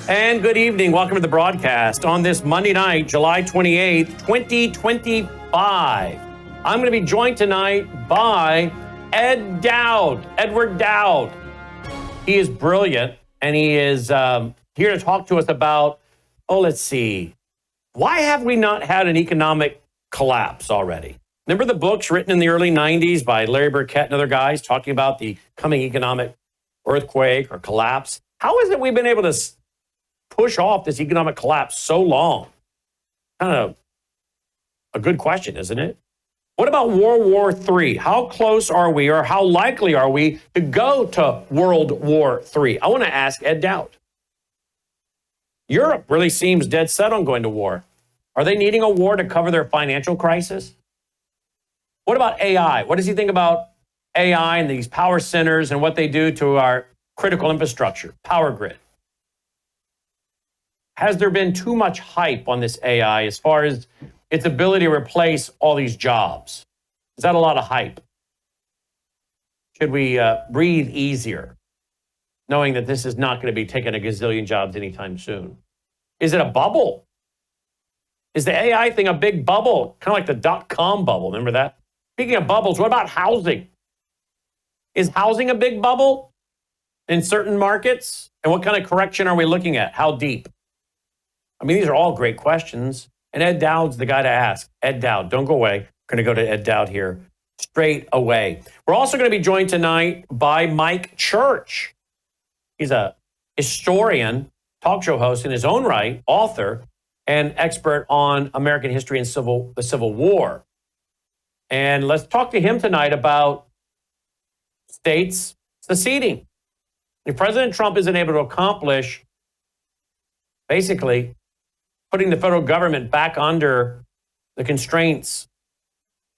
And good evening. Welcome to the broadcast on this Monday night, July 28th, 2025. I'm going to be joined tonight by Ed Dowd, Edward Dowd. He is brilliant, and he is here to talk to us about, let's see, why have we not had an economic collapse already? Remember the books written in the early 90s by Larry Burkett and other guys talking about the coming economic earthquake or collapse? How is it we've been able to push off this economic collapse so long? Kind of a good question, isn't it? What about World War III? How close are we, or how likely are we to go to World War III? I want to ask Ed Dowd. Europe really seems dead set on going to war. Are they needing a war to cover their financial crisis? What about AI? What does he think about AI and these power centers and what they do to our critical infrastructure, power grid? Has there been too much hype on this AI as far as its ability to replace all these jobs? Is that a lot of hype? Should we breathe easier, knowing that this is not going to be taking a gazillion jobs anytime soon? Is it a bubble? Is the AI thing a big bubble? Kind of like the dot-com bubble, remember that? Speaking of bubbles, what about housing? Is housing a big bubble in certain markets? And what kind of correction are we looking at? How deep? I mean, these are all great questions. And Ed Dowd's the guy to ask. Ed Dowd, don't go away. We're going to go to Ed Dowd here straight away. We're also going to be joined tonight by Mike Church. He's a historian, talk show host in his own right, author, and expert on American history and the Civil War. And let's talk to him tonight about states seceding. If President Trump isn't able to accomplish basically putting the federal government back under the constraints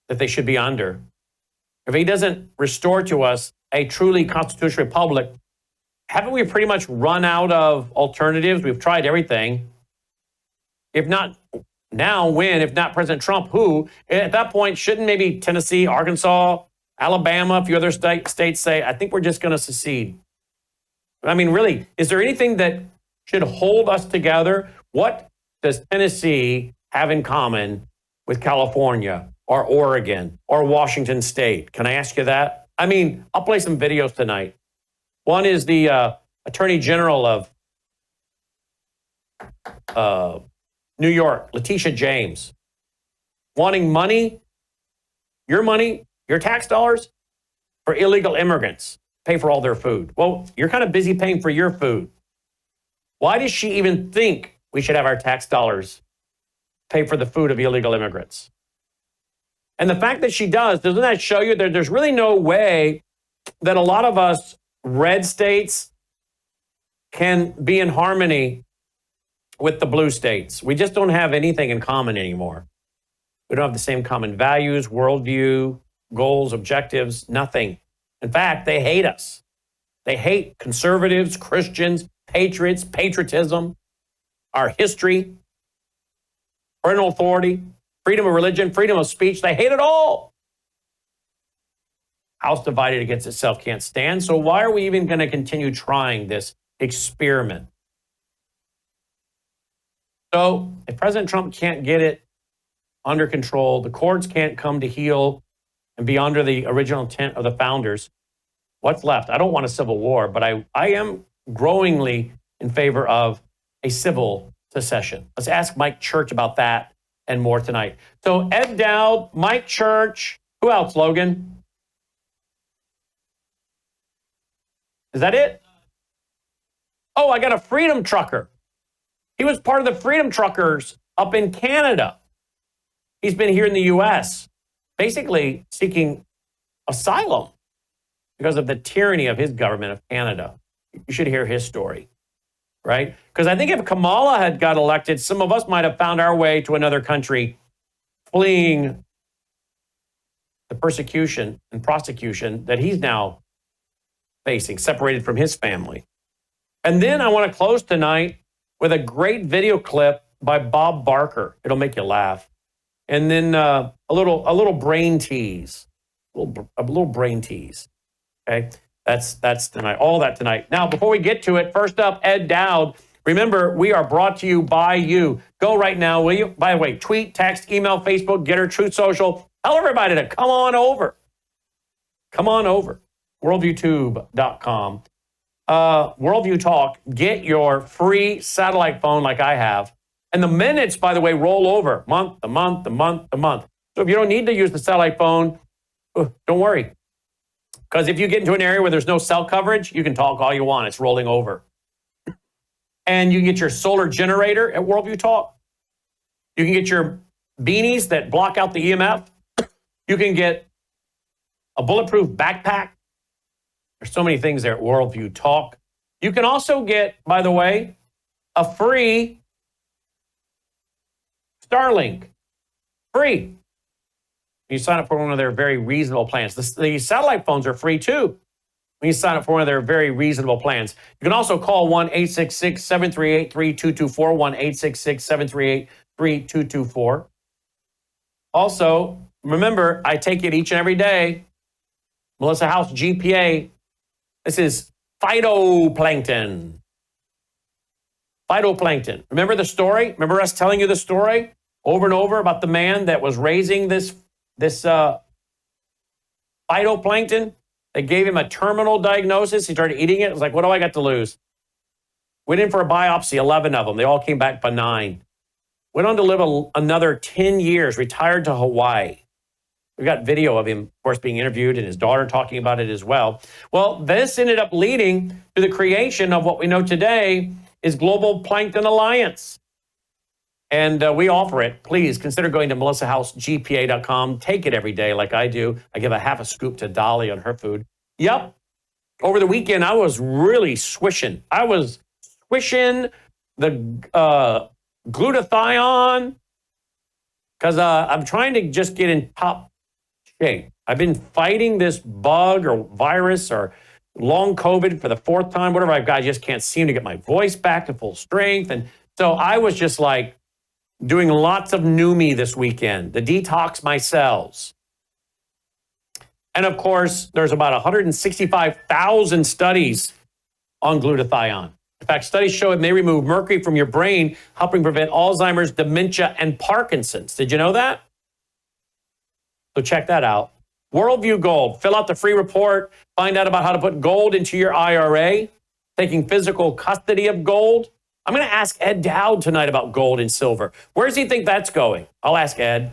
that they should be under, if he doesn't restore to us a truly constitutional republic, haven't we pretty much run out of alternatives? We've tried everything. If not now, when? If not President Trump, who? At that point, shouldn't maybe Tennessee, Arkansas, Alabama, a few other states say, I think we're just going to secede? I mean, really, is there anything that should hold us together? What does Tennessee have in common with California or Oregon or Washington State? Can I ask you that? I mean, I'll play some videos tonight. One is the Attorney General of New York, Letitia James, wanting money, your tax dollars, for illegal immigrants, pay for all their food. Well, you're kind of busy paying for your food. Why does she even think we should have our tax dollars pay for the food of illegal immigrants? And the fact that she doesn't that show you that there's really no way that a lot of us red states can be in harmony with the blue states? We just don't have anything in common anymore. We don't have the same common values, worldview, goals, objectives, nothing. In fact, they hate us. They hate conservatives, Christians, patriots, patriotism, our history, parental authority, freedom of religion, freedom of speech. They hate it all. House divided against itself can't stand. So why are we even going to continue trying this experiment? So if President Trump can't get it under control, the courts can't come to heal and be under the original intent of the founders, what's left? I don't want a civil war, but I am growingly in favor of a civil secession. Let's ask Mike Church about that and more tonight. So Ed Dowd, Mike Church, who else, Logan? Is that it? Oh, I got a freedom trucker. He was part of the freedom truckers up in Canada. He's been here in the U.S., basically seeking asylum because of the tyranny of his government of Canada. You should hear his story, right? Because I think if Kamala had got elected, some of us might have found our way to another country, fleeing the persecution and prosecution that he's now facing, separated from his family. And then I want to close tonight with a great video clip by Bob Barker. It'll make you laugh. And then a little brain tease, a little brain tease. Okay, that's tonight. All that tonight. Now, before we get to it, first up, Ed Dowd, Remember, we are brought to you by you. Go right now, will you? By the way, tweet, text, email, Facebook, Getter, Truth Social. Tell everybody to come on over. Come on over. WorldviewTube.com. Worldview Talk. Get your free satellite phone like I have. And the minutes, by the way, roll over month to month to month to month. So if you don't need to use the satellite phone, don't worry. Because if you get into an area where there's no cell coverage, you can talk all you want. It's rolling over. And you can get your solar generator at Worldview Talk. You can get your beanies that block out the EMF. You can get a bulletproof backpack. There's so many things there at Worldview Talk. You can also get, by the way, a free Starlink. Free. You sign up for one of their very reasonable plans. The satellite phones are free too. When you sign up for one of their very reasonable plans. You can also call 1-866-738-3224, 1-866-738-3224. Also, remember, I take it each and every day. Melissa House GPA. This is phytoplankton. Phytoplankton. Remember the story? Remember us telling you the story over and over about the man that was raising this phytoplankton? They gave him a terminal diagnosis. He started eating it. It was like, what do I got to lose? Went in for a biopsy, 11 of them. They all came back benign. Went on to live another 10 years, retired to Hawaii. We got video of him, of course, being interviewed and his daughter talking about it as well. Well, this ended up leading to the creation of what we know today is Global Plankton Alliance. And we offer it. Please consider going to melissahousegpa.com. Take it every day like I do. I give a half a scoop to Dolly on her food. Yep. Over the weekend, I was really swishing. I was swishing the glutathione because I'm trying to just get in top shape. I've been fighting this bug or virus or long COVID for the fourth time, whatever I've got. I just can't seem to get my voice back to full strength. And so I was just like, doing lots of Numi this weekend to detox my cells. And of course, there's about 165,000 studies on glutathione. In fact, studies show it may remove mercury from your brain, helping prevent Alzheimer's, dementia, and Parkinson's. Did you know that? So check that out. Worldview Gold. Fill out the free report. Find out about how to put gold into your IRA, taking physical custody of gold. I'm going to ask Ed Dowd tonight about gold and silver. Where does he think that's going? I'll ask Ed.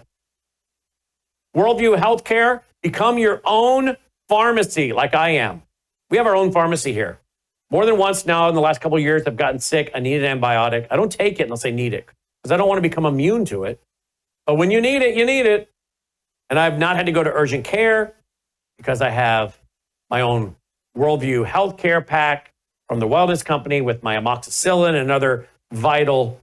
Worldview Healthcare, become your own pharmacy like I am. We have our own pharmacy here. More than once now in the last couple of years, I've gotten sick. I need an antibiotic. I don't take it unless I need it because I don't want to become immune to it. But when you need it, you need it. And I've not had to go to urgent care because I have my own Worldview Healthcare pack from the wellness company with my amoxicillin and another vital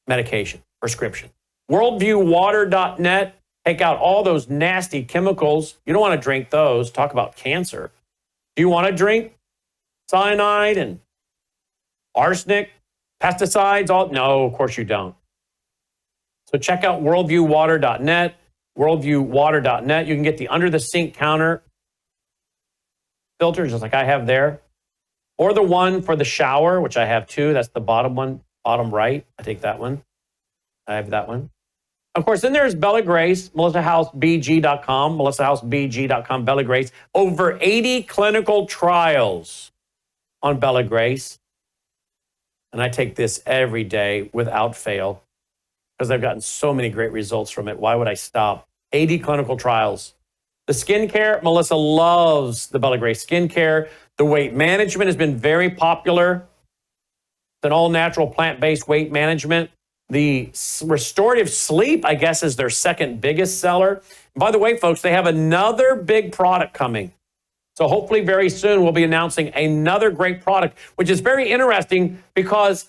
medication, prescription. Worldviewwater.net. Take out all those nasty chemicals. You don't want to drink those. Talk about cancer. Do you want to drink cyanide and arsenic, pesticides? No, of course you don't. So check out worldviewwater.net. Worldviewwater.net. You can get the under the sink counter filter, just like I have there. Or the one for the shower, which I have too. That's the bottom one, bottom right. I take that one. I have that one. Of course, then there's Bella Grace, melissahousebg.com, melissahousebg.com, Bella Grace. Over 80 clinical trials on Bella Grace. And I take this every day without fail because I've gotten so many great results from it. Why would I stop? 80 clinical trials. The skincare, Melissa loves the Bella Grace skincare. The weight management has been very popular. It's an all-natural plant-based weight management. The restorative sleep, I guess, is their second biggest seller. And by the way, folks, they have another big product coming. So hopefully very soon we'll be announcing another great product, which is very interesting because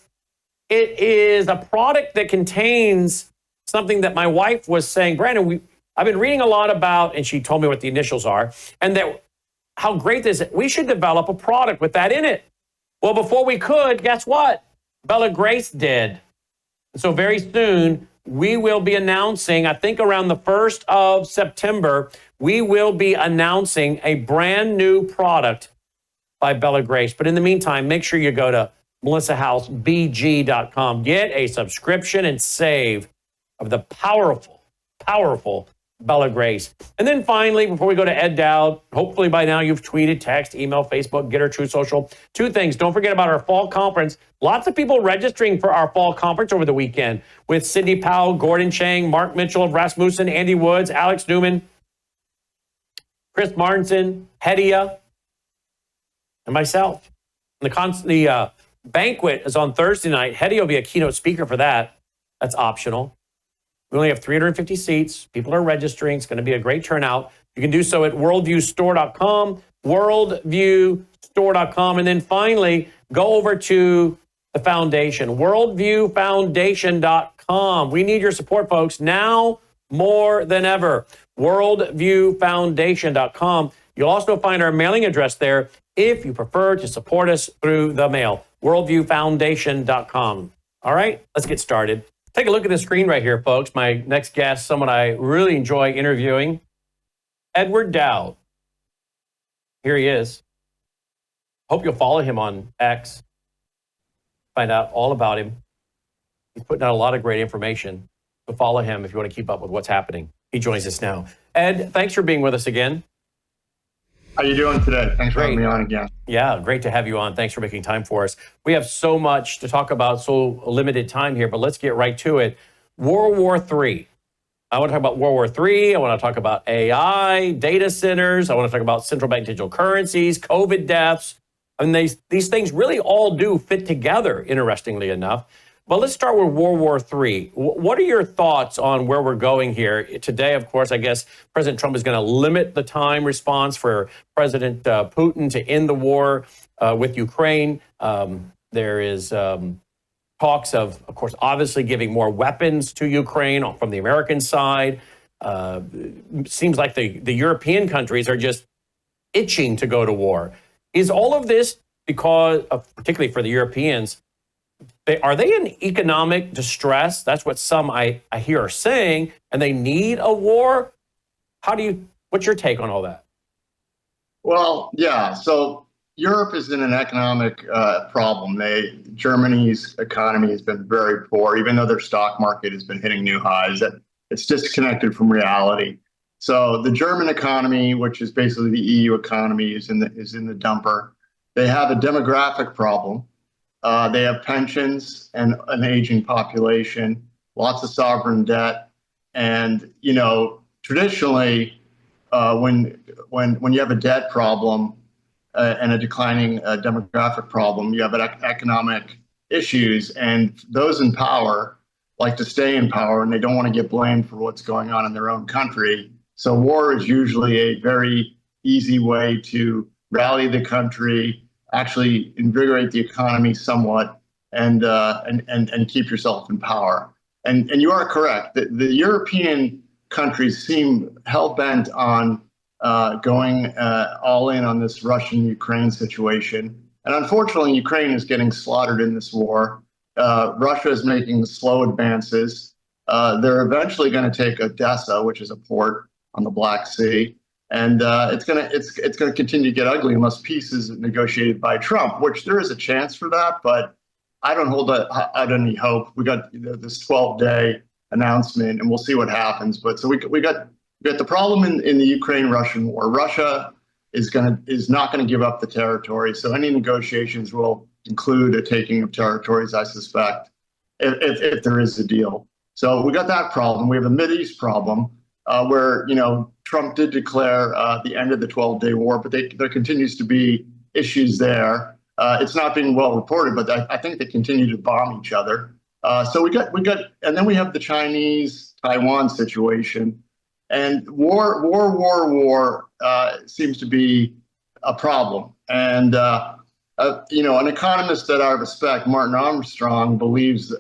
it is a product that contains something that my wife was saying, Brandon, I've been reading a lot about, and she told me what the initials are, and that how great this is. We should develop a product with that in it. Well, before we could, guess what? Bella Grace did. So very soon, we will be announcing, I think around the 1st of September, we will be announcing a brand new product by Bella Grace. But in the meantime, make sure you go to melissahousebg.com. Get a subscription and save of the powerful Bella Grace. And then finally, before we go to Ed Dowd, hopefully by now you've tweeted, text, email, Facebook, Getter, True Social. Two things. Don't forget about our fall conference. Lots of people registering for our fall conference over the weekend with Sidney Powell, Gordon Chang, Mark Mitchell, Rasmussen, Andy Woods, Alex Newman, Chris Martinson, Hedia, and myself. And the banquet is on Thursday night. Hedia will be a keynote speaker for that. That's optional. We only have 350 seats. People are registering. It's going to be a great turnout. You can do so at worldviewstore.com, worldviewstore.com. And then finally, go over to the foundation, worldviewfoundation.com. We need your support, folks, now more than ever. Worldviewfoundation.com. You'll also find our mailing address there if you prefer to support us through the mail, worldviewfoundation.com. All right, let's get started. Take a look at the screen right here, folks. My next guest, someone I really enjoy interviewing, Ed Dowd. Here he is. Hope you'll follow him on X. Find out all about him. He's putting out a lot of great information. So follow him if you want to keep up with what's happening. He joins us now. Ed, thanks for being with us again. How you doing today? Thanks for having me on again. Yeah, great to have you on. Thanks for making time for us. We have so much to talk about, so limited time here, but let's get right to it. World War III. I want to talk about World War III. I want to talk about AI, data centers. I want to talk about central bank digital currencies, COVID deaths. I mean, these things really all do fit together, interestingly enough. But let's start with World War III. What are your thoughts on where we're going here? Today, of course, I guess President Trump is going to limit the time response for President Putin to end the war with Ukraine. There is talks of course, obviously giving more weapons to Ukraine from the American side. Seems like the European countries are just itching to go to war. Is all of this because of, particularly for the Europeans, are they in economic distress? That's what some I hear are saying, and they need a war? What's your take on all that? Well, yeah. So Europe is in an economic problem. Germany's economy has been very poor, even though their stock market has been hitting new highs. It's disconnected from reality. So the German economy, which is basically the EU economy, is in the dumper. They have a demographic problem. They have pensions and an aging population, lots of sovereign debt, and traditionally, when you have a debt problem and a declining demographic problem, you have economic issues, and those in power like to stay in power, and they don't want to get blamed for what's going on in their own country. So war is usually a very easy way to rally the country, actually invigorate the economy somewhat, and keep yourself in power. And you are correct. The European countries seem hell-bent on going all in on this Russian-Ukraine situation. And unfortunately, Ukraine is getting slaughtered in this war. Russia is making slow advances. They're eventually going to take Odessa, which is a port on the Black Sea. And it's going to continue to get ugly unless peace is negotiated by Trump, which there is a chance for that, but I don't hold out any hope. We got this 12-day announcement, and we'll see what happens. But so we got the problem in the Ukraine-Russian war. Russia is not going to give up the territory, so any negotiations will include a taking of territories, I suspect, if there is a deal. So we got that problem. We have a Mideast problem. Where Trump did declare the end of the 12-day war, but there continues to be issues there. It's not being well reported, but I think they continue to bomb each other. So we got, and then we have the Chinese-Taiwan situation, and war seems to be a problem. And an economist that I respect, Martin Armstrong, believes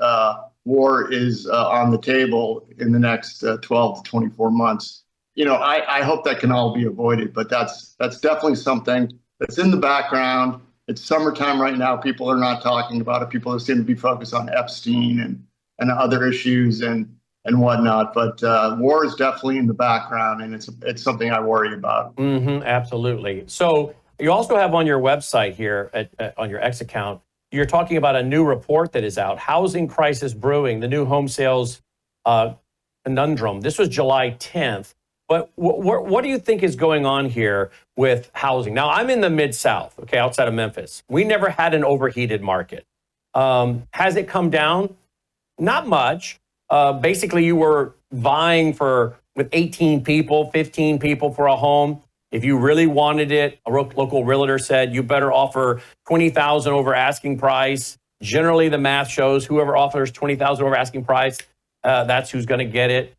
war is on the table in the next 12 to 24 months. I hope that can all be avoided, but that's definitely something that's in the background. It's summertime right now. People are not talking about it. People seem to be focused on Epstein and other issues and whatnot. But war is definitely in the background, and it's something I worry about. Absolutely. So you also have on your website here, on your X account, you're talking about a new report that is out, Housing Crisis Brewing, the new home sales conundrum. This was July 10th. But what do you think is going on here with housing? Now, I'm in the Mid-South, okay, outside of Memphis. We never had an overheated market. Has it come down? Not much. Basically, you were vying with 18 people, 15 people for a home. If you really wanted it, a local realtor said, you better offer $20,000 over asking price. Generally, the math shows whoever offers $20,000 over asking price, that's who's going to get it.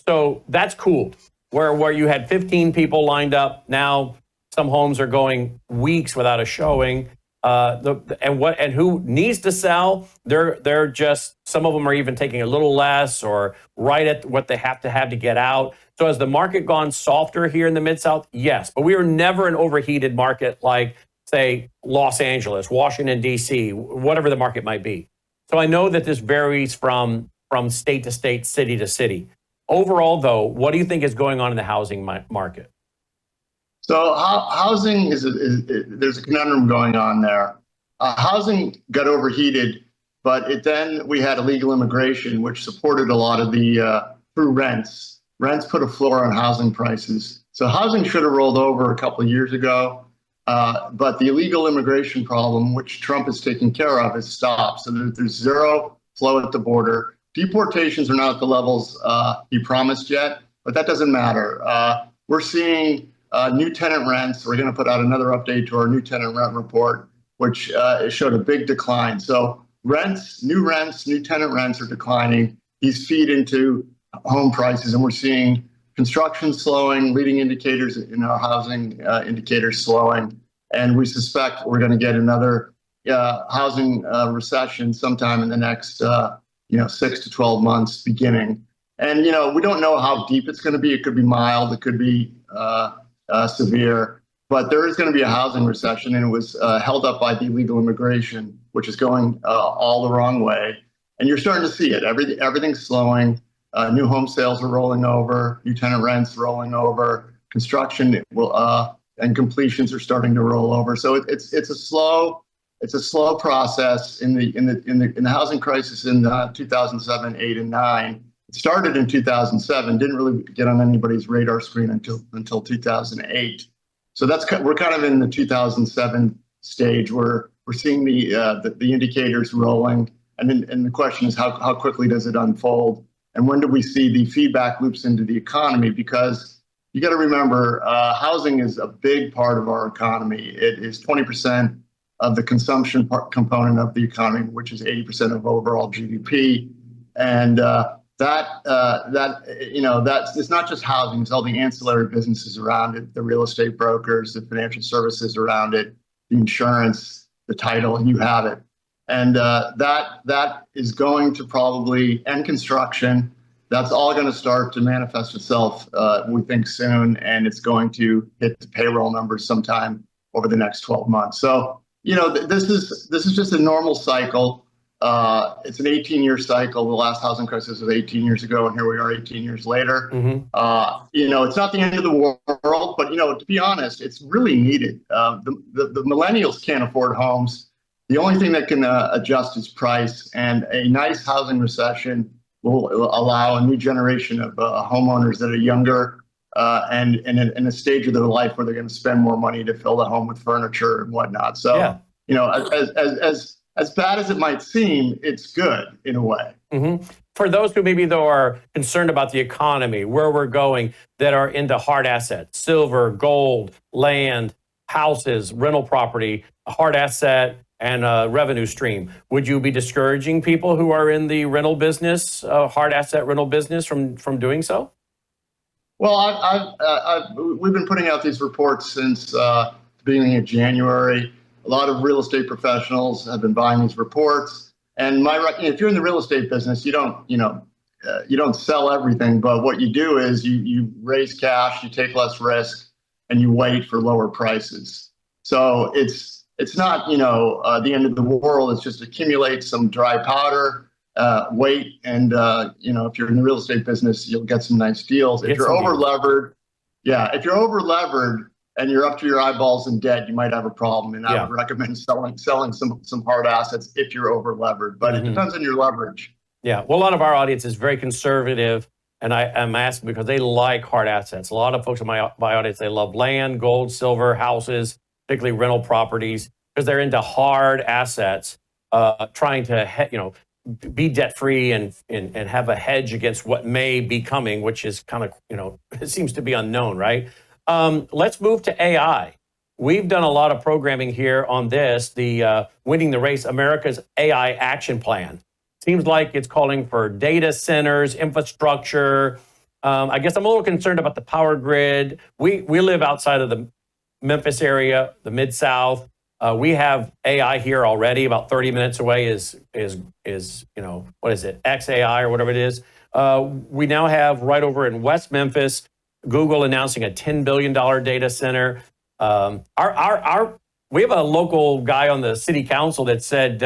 So that's cool. Where you had 15 people lined up, now some homes are going weeks without a showing. And who needs to sell? They're just, some of them are even taking a little less or right at what they have to get out. So has the market gone softer here in the Mid-South? Yes, but we were never an overheated market like, say, Los Angeles, Washington, D.C., whatever the market might be. So I know that this varies from state to state, city to city. Overall, though, what do you think is going on in the housing market? So housing there's a conundrum going on there. Housing got overheated, but then we had illegal immigration, which supported a lot of the through rents. Rents put a floor on housing prices. So housing should have rolled over a couple of years ago, but the illegal immigration problem, which Trump is taking care of, has stopped. So there's zero flow at the border. Deportations are not at the levels he promised yet, but that doesn't matter. We're seeing new tenant rents. We're going to put out another update to our new tenant rent report, which showed a big decline. So new tenant rents are declining. These feed into home prices, and we're seeing construction slowing, leading indicators in our housing indicators slowing, and we suspect we're going to get another housing recession sometime in the next 6 to 12 months beginning. And we don't know how deep it's going to be. It could be mild. It could be severe, but there is going to be a housing recession, and it was held up by the illegal immigration, which is going all the wrong way. And you're starting to see it. Everything's slowing. New home sales are rolling over. New tenant rents rolling over. Construction and completions are starting to roll over. So it's a slow process in the housing crisis in 2007, 8, and 9. It started in 2007, didn't really get on anybody's radar screen until 2008. So we're kind of in the 2007 stage where we're seeing the indicators rolling, and the question is how quickly does it unfold, and when do we see the feedback loops into the economy? Because you got to remember, housing is a big part of our economy. It is 20% of the consumption component of the economy, which is 80% of overall GDP, and it's not just housing, it's all the ancillary businesses around it, the real estate brokers, the financial services around it, the insurance, the title, and you have it. And that is going to probably, and construction, that's all going to start to manifest itself, we think, soon, and it's going to hit the payroll numbers sometime over the next 12 months. So, this is just a normal cycle. It's an 18-year cycle. The last housing crisis was 18 years ago, and here we are 18 years later. Mm-hmm. It's not the end of the world, but, to be honest, it's really needed. The millennials can't afford homes. The only thing that can adjust is price, and a nice housing recession will allow a new generation of homeowners that are younger and in a stage of their life where they're going to spend more money to fill the home with furniture and whatnot. So, as bad as it might seem, it's good in a way. Mm-hmm. For those who maybe though are concerned about the economy, where we're going, that are into hard assets, silver, gold, land, houses, rental property, a hard asset, and a revenue stream, would you be discouraging people who are in the rental business, hard asset rental business, from doing so? Well, we've been putting out these reports since the beginning of January. A lot of real estate professionals have been buying these reports. And if you're in the real estate business, you don't sell everything, but what you do is you raise cash, you take less risk, and you wait for lower prices. So it's not the end of the world. It's just accumulate some dry powder, wait, and if you're in the real estate business, you'll get some nice deals. If you're over levered, and you're up to your eyeballs in debt, you might have a problem. And I Yeah. would recommend selling some hard assets if you're over levered. But it depends on your leverage. Yeah. Well, a lot of our audience is very conservative. And I'm asking because they like hard assets. A lot of folks in my audience, they love land, gold, silver, houses, particularly rental properties, because they're into hard assets, trying to be debt free and have a hedge against what may be coming, which is kind of it seems to be unknown, right? Let's move to AI. We've done a lot of programming here on this, the Winning the Race, America's AI Action Plan. Seems like it's calling for data centers, infrastructure. I guess I'm a little concerned about the power grid. We live outside of the Memphis area, the Mid-South. We have AI here already. About 30 minutes away is what is it, XAI or whatever it is. We now have right over in West Memphis, Google announcing a $10 billion data center. We have a local guy on the city council that said,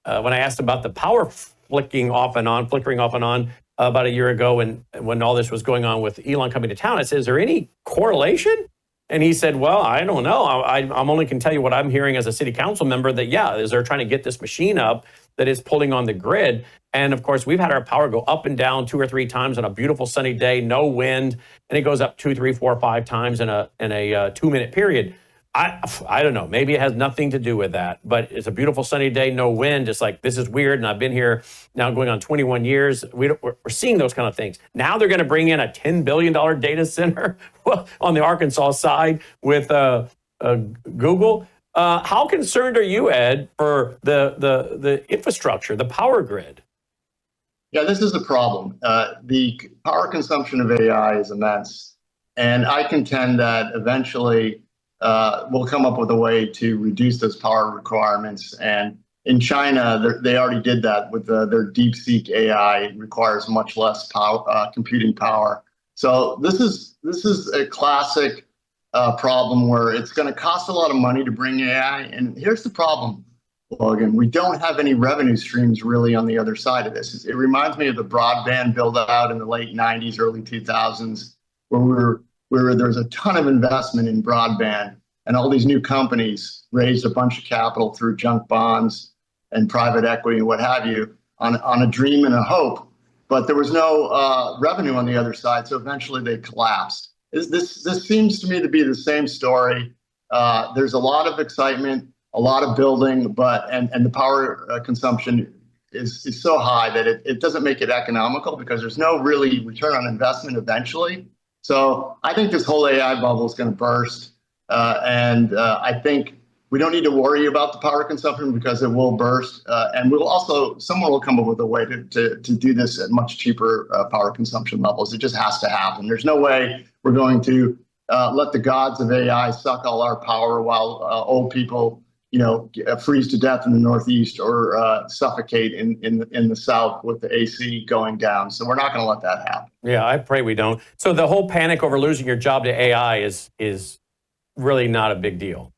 when I asked about the power flickering off and on about a year ago when all this was going on with Elon coming to town, I said, is there any correlation? And he said, well, I don't know. I'm only can tell you what I'm hearing as a city council member that, is they're trying to get this machine up that is pulling on the grid. And of course, we've had our power go up and down 2 or 3 times on a beautiful sunny day, no wind, and it goes up 2, 3, 4, 5 times in a 2-minute period. I don't know. Maybe it has nothing to do with that, but it's a beautiful sunny day, no wind. It's like, this is weird. And I've been here now going on 21 years. We're seeing those kind of things. Now they're going to bring in a $10 billion data center on the Arkansas side with Google. How concerned are you, Ed, for the infrastructure, the power grid? Yeah, this is the problem. The power consumption of AI is immense. And I contend that eventually we'll come up with a way to reduce those power requirements. And in China, they already did that with their DeepSeek AI. It requires much less power, computing power. So this is a classic problem where it's going to cost a lot of money to bring AI. And here's the problem, Logan. We don't have any revenue streams really on the other side of this. It reminds me of the broadband build out in the late 90s, early 2000s, where there's a ton of investment in broadband, and all these new companies raised a bunch of capital through junk bonds and private equity and what have you on a dream and a hope, but there was no revenue on the other side, so eventually they collapsed. This seems to me to be the same story. There's a lot of excitement, a lot of building, and the power consumption is so high that it doesn't make it economical because there's no really return on investment eventually. So I think this whole AI bubble is going to burst. And I think we don't need to worry about the power consumption because it will burst. And someone will come up with a way to do this at much cheaper power consumption levels. It just has to happen. There's no way we're going to let the gods of AI suck all our power while old people, freeze to death in the Northeast or suffocate in the South with the AC going down. So we're not going to let that happen. Yeah, I pray we don't. So the whole panic over losing your job to AI is really not a big deal.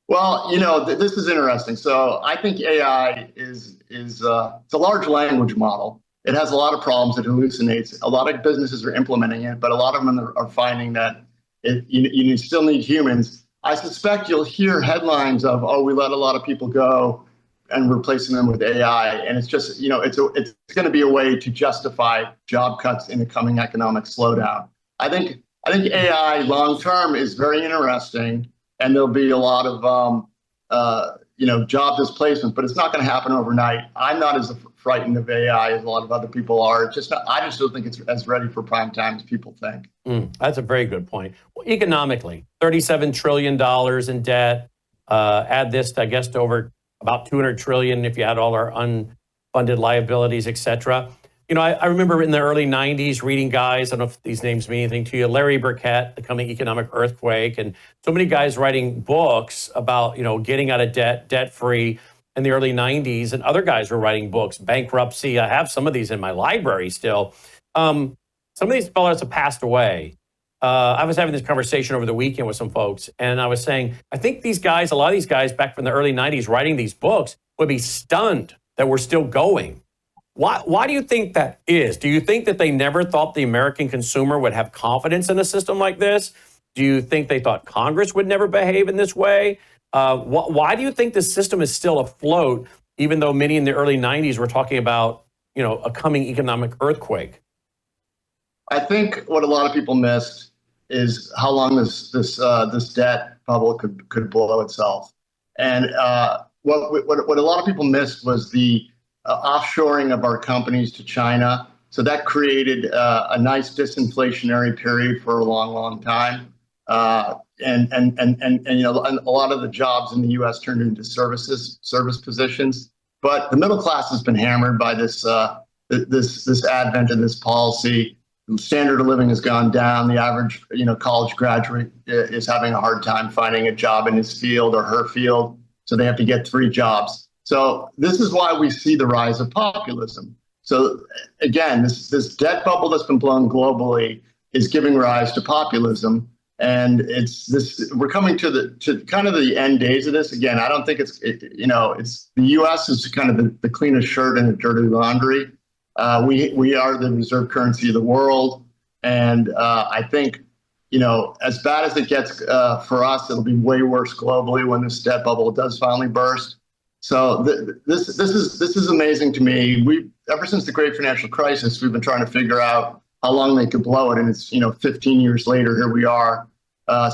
Well, this is interesting. So I think AI is it's a large language model. It has a lot of problems. It hallucinates. A lot of businesses are implementing it, but a lot of them are finding that you still need humans. I suspect you'll hear headlines of, we let a lot of people go and replacing them with AI. And it's just, it's going to be a way to justify job cuts in the coming economic slowdown. I think AI long-term is very interesting, and there'll be a lot of, job displacement, but it's not going to happen overnight. I'm not as frightened of AI as a lot of other people are. I just don't think it's as ready for prime time as people think. That's a very good point. Well, economically, $37 trillion in debt. Add this, I guess, to over about $200 trillion if you had all our unfunded liabilities, et cetera. I remember in the early 90s reading guys, I don't know if these names mean anything to you, Larry Burkett, The Coming Economic Earthquake, and so many guys writing books about, getting out of debt, debt-free in the early 90s, and other guys were writing books, bankruptcy. I have some of these in my library still. Some of these fellows have passed away. I was having this conversation over the weekend with some folks, and I was saying, I think these guys, a lot of these guys back from the early 90s writing these books would be stunned that we're still going. Why do you think that is? Do you think that they never thought the American consumer would have confidence in a system like this? Do you think they thought Congress would never behave in this way? Why do you think the system is still afloat, even though many in the early 90s were talking about, a coming economic earthquake? I think what a lot of people missed is how long this debt bubble could blow itself. And what a lot of people missed was the offshoring of our companies to China. So that created a nice disinflationary period for a long time. And a lot of the jobs in the U.S. turned into service positions. But the middle class has been hammered by this advent of this policy. The standard of living has gone down. The average college graduate is having a hard time finding a job in his field or her field. So they have to get 3 jobs. So this is why we see the rise of populism. So again, this debt bubble that's been blown globally is giving rise to populism. And we're coming to kind of the end days of this. Again, I don't think it's the U.S. is kind of the cleanest shirt in a dirty laundry. We are the reserve currency of the world. And I think, as bad as it gets for us, it'll be way worse globally when this debt bubble does finally burst. So this is amazing to me. Ever since the great financial crisis, we've been trying to figure out how long they could blow it. And it's, 15 years later, here we are.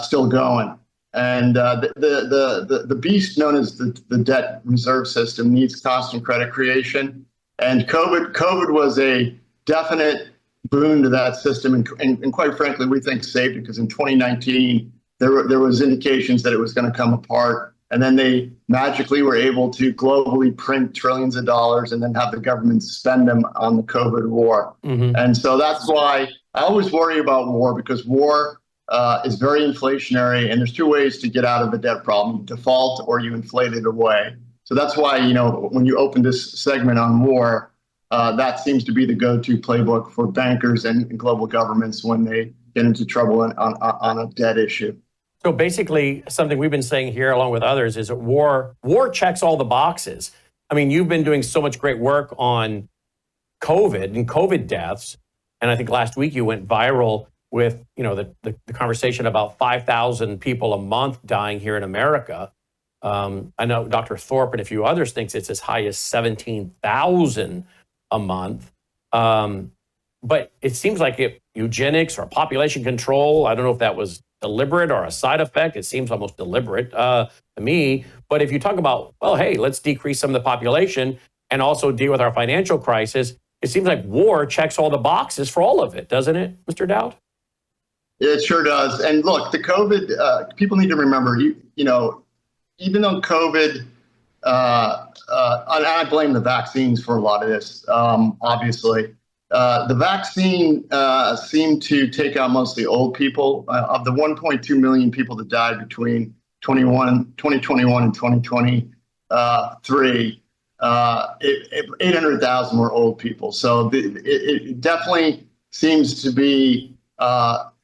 Still going. And the beast known as the debt reserve system needs constant credit creation. And COVID was a definite boon to that system. And quite frankly, we think saved it, because in 2019, there was indications that it was going to come apart. And then they magically were able to globally print trillions of dollars and then have the government spend them on the COVID war. Mm-hmm. And so that's why I always worry about war, because war is very inflationary, and there's 2 ways to get out of the debt problem: default or you inflate it away. So that's why, when you open this segment on war, that seems to be the go-to playbook for bankers and global governments when they get into trouble on a debt issue. So basically, something we've been saying here, along with others, is that war checks all the boxes. I mean, you've been doing so much great work on COVID and COVID deaths, and I think last week you went viral with, the conversation about 5,000 people a month dying here in America. I know Dr. Thorpe and a few others thinks it's as high as 17,000 a month. But it seems like eugenics or population control, I don't know if that was deliberate or a side effect. It seems almost deliberate to me. But if you talk about, well, hey, let's decrease some of the population and also deal with our financial crisis, it seems like war checks all the boxes for all of it, doesn't it, Mr. Dowd? It sure does. And look, the COVID, people need to remember, even though COVID, and I blame the vaccines for a lot of this, obviously, the vaccine seemed to take out mostly old people. Of the 1.2 million people that died between 2021 and 2023, 800,000 were old people. So it definitely seems to be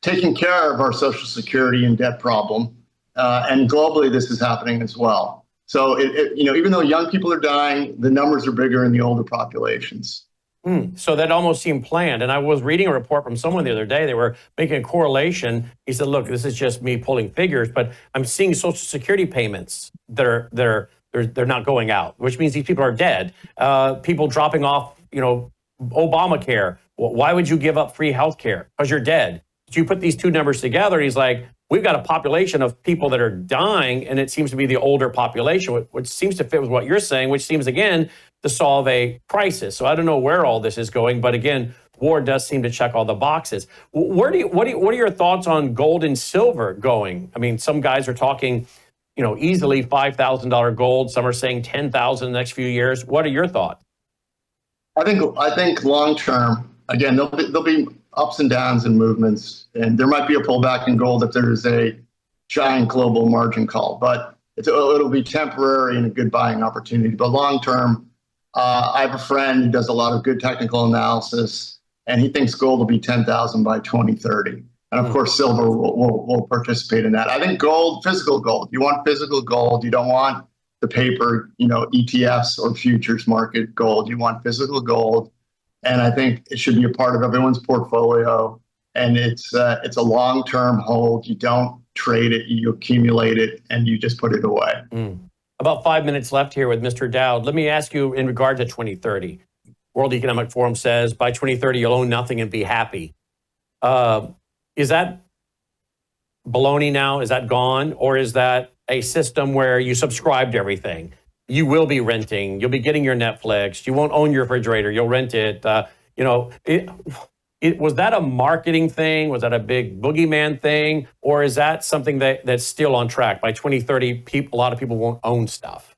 taking care of our Social Security and debt problem. And globally, this is happening as well. So, even though young people are dying, the numbers are bigger in the older populations. So that almost seemed planned. And I was reading a report from someone the other day. They were making a correlation. He said, look, this is just me pulling figures, but I'm seeing Social Security payments that are they're not going out, which means these people are dead. People dropping off, Obamacare. Why would you give up free health care? Because you're dead. So you put these 2 numbers together, and he's like, we've got a population of people that are dying, and it seems to be the older population, which seems to fit with what you're saying, which seems, again, to solve a crisis. So I don't know where all this is going, but again, war does seem to check all the boxes. What are your thoughts on gold and silver going? I mean, some guys are talking, easily $5,000 gold. Some are saying 10,000 in the next few years. What are your thoughts? I think long term, again, there'll be ups and downs and movements, and there might be a pullback in gold if there's a giant global margin call, but it'll be temporary and a good buying opportunity. But long term, I have a friend who does a lot of good technical analysis, and he thinks gold will be 10,000 by 2030. And of course, silver will participate in that. I think gold, physical gold. You want physical gold. You don't want the paper, ETFs or futures market gold. You want physical gold. And I think it should be a part of everyone's portfolio. and it's a long-term hold. You don't trade it, you accumulate it, and you just put it away. About 5 minutes left here with Mr. Dowd. Let me ask you in regard to 2030. World Economic Forum says by 2030 you'll own nothing and be happy. Is that baloney now? Is that gone? Or is that a system where you subscribe to everything? You will be renting. You'll be getting your Netflix. You won't own your refrigerator. You'll rent it. Was that a marketing thing? Was that a big boogeyman thing? Or is that something that's still on track? By 2030, a lot of people won't own stuff.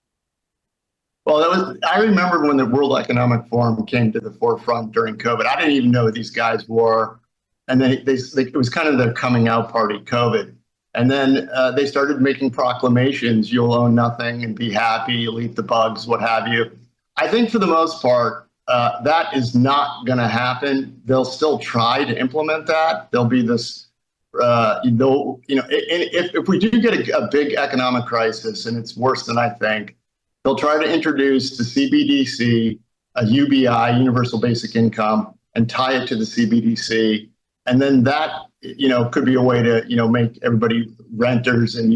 Well, I remember when the World Economic Forum came to the forefront during COVID. I didn't even know who these guys were. And then it was kind of their coming out party, COVID. And then they started making proclamations. You'll own nothing and be happy. You'll eat the bugs, what have you. I think for the most part, that is not going to happen. They'll still try to implement that. There'll be this, if we do get a big economic crisis, and it's worse than I think, they'll try to introduce the CBDC, a UBI, Universal Basic Income, and tie it to the CBDC. And then that, could be a way to, make everybody renters and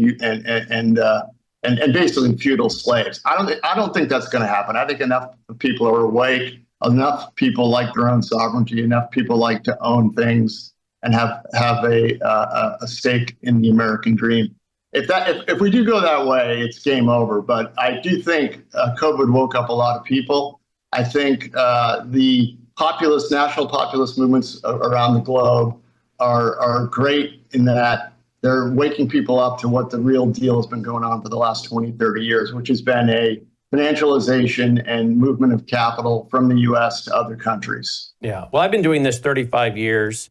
basically feudal slaves. I don't think that's going to happen. I think enough people are awake, enough people like their own sovereignty, enough people like to own things and have a stake in the American dream. If we do go that way, it's game over. But I do think COVID woke up a lot of people. I think the national populist movements around the globe are great in that they're waking people up to what the real deal has been going on for the last 20, 30 years, which has been a financialization and movement of capital from the U.S. to other countries. Yeah. Well, I've been doing this 35 years,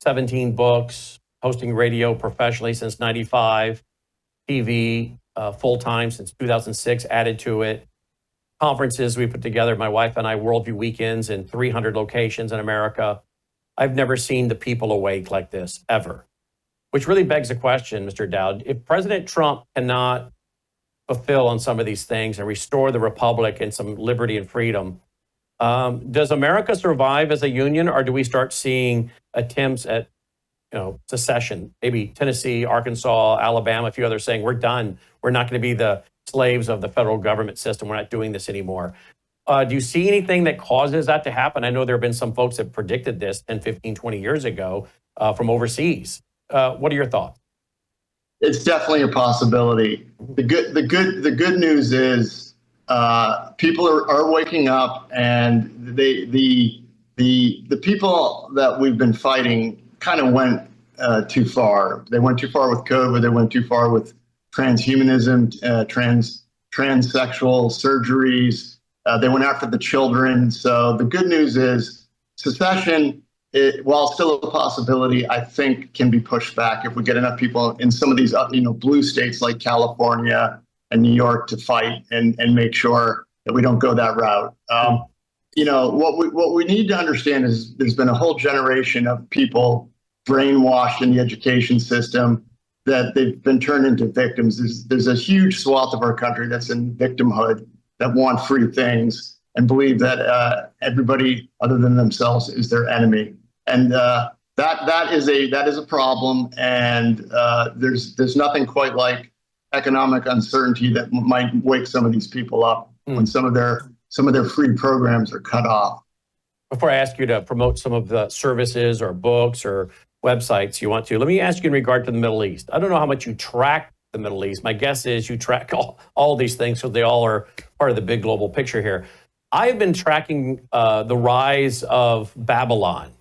17 books, hosting radio professionally since 95, TV full-time since 2006, added to it. Conferences we put together, my wife and I, Worldview Weekends in 300 locations in America. I've never seen the people awake like this, ever. Which really begs the question, Mr. Dowd, if President Trump cannot fulfill on some of these things and restore the republic and some liberty and freedom, does America survive as a union, or do we start seeing attempts at secession? Maybe Tennessee, Arkansas, Alabama, a few others saying, we're done. We're not going to be the slaves of the federal government system. We're not doing this anymore. Do you see anything that causes that to happen? I know there have been some folks that predicted this 10, 15, 20 years ago from overseas. What are your thoughts? It's definitely a possibility. The good news is people are waking up, and the people that we've been fighting kind of went too far. They went too far with COVID. They went too far with transhumanism, transsexual surgeries. They went after the children. So the good news is secession, while still a possibility, I think can be pushed back if we get enough people in some of these blue states like California and New York to fight and make sure that we don't go that route. What we need to understand is there's been a whole generation of people brainwashed in the education system that they've been turned into victims. There's a huge swath of our country that's in victimhood, that want free things and believe that everybody other than themselves is their enemy. And that is a problem. And there's nothing quite like economic uncertainty that might wake some of these people up when some of their free programs are cut off. Before I ask you to promote some of the services or books or websites you want to, let me ask you in regard to the Middle East. I don't know how much you track the Middle East. My guess is you track all these things, so they all are part of the big global picture here. I've been tracking the rise of Babylon.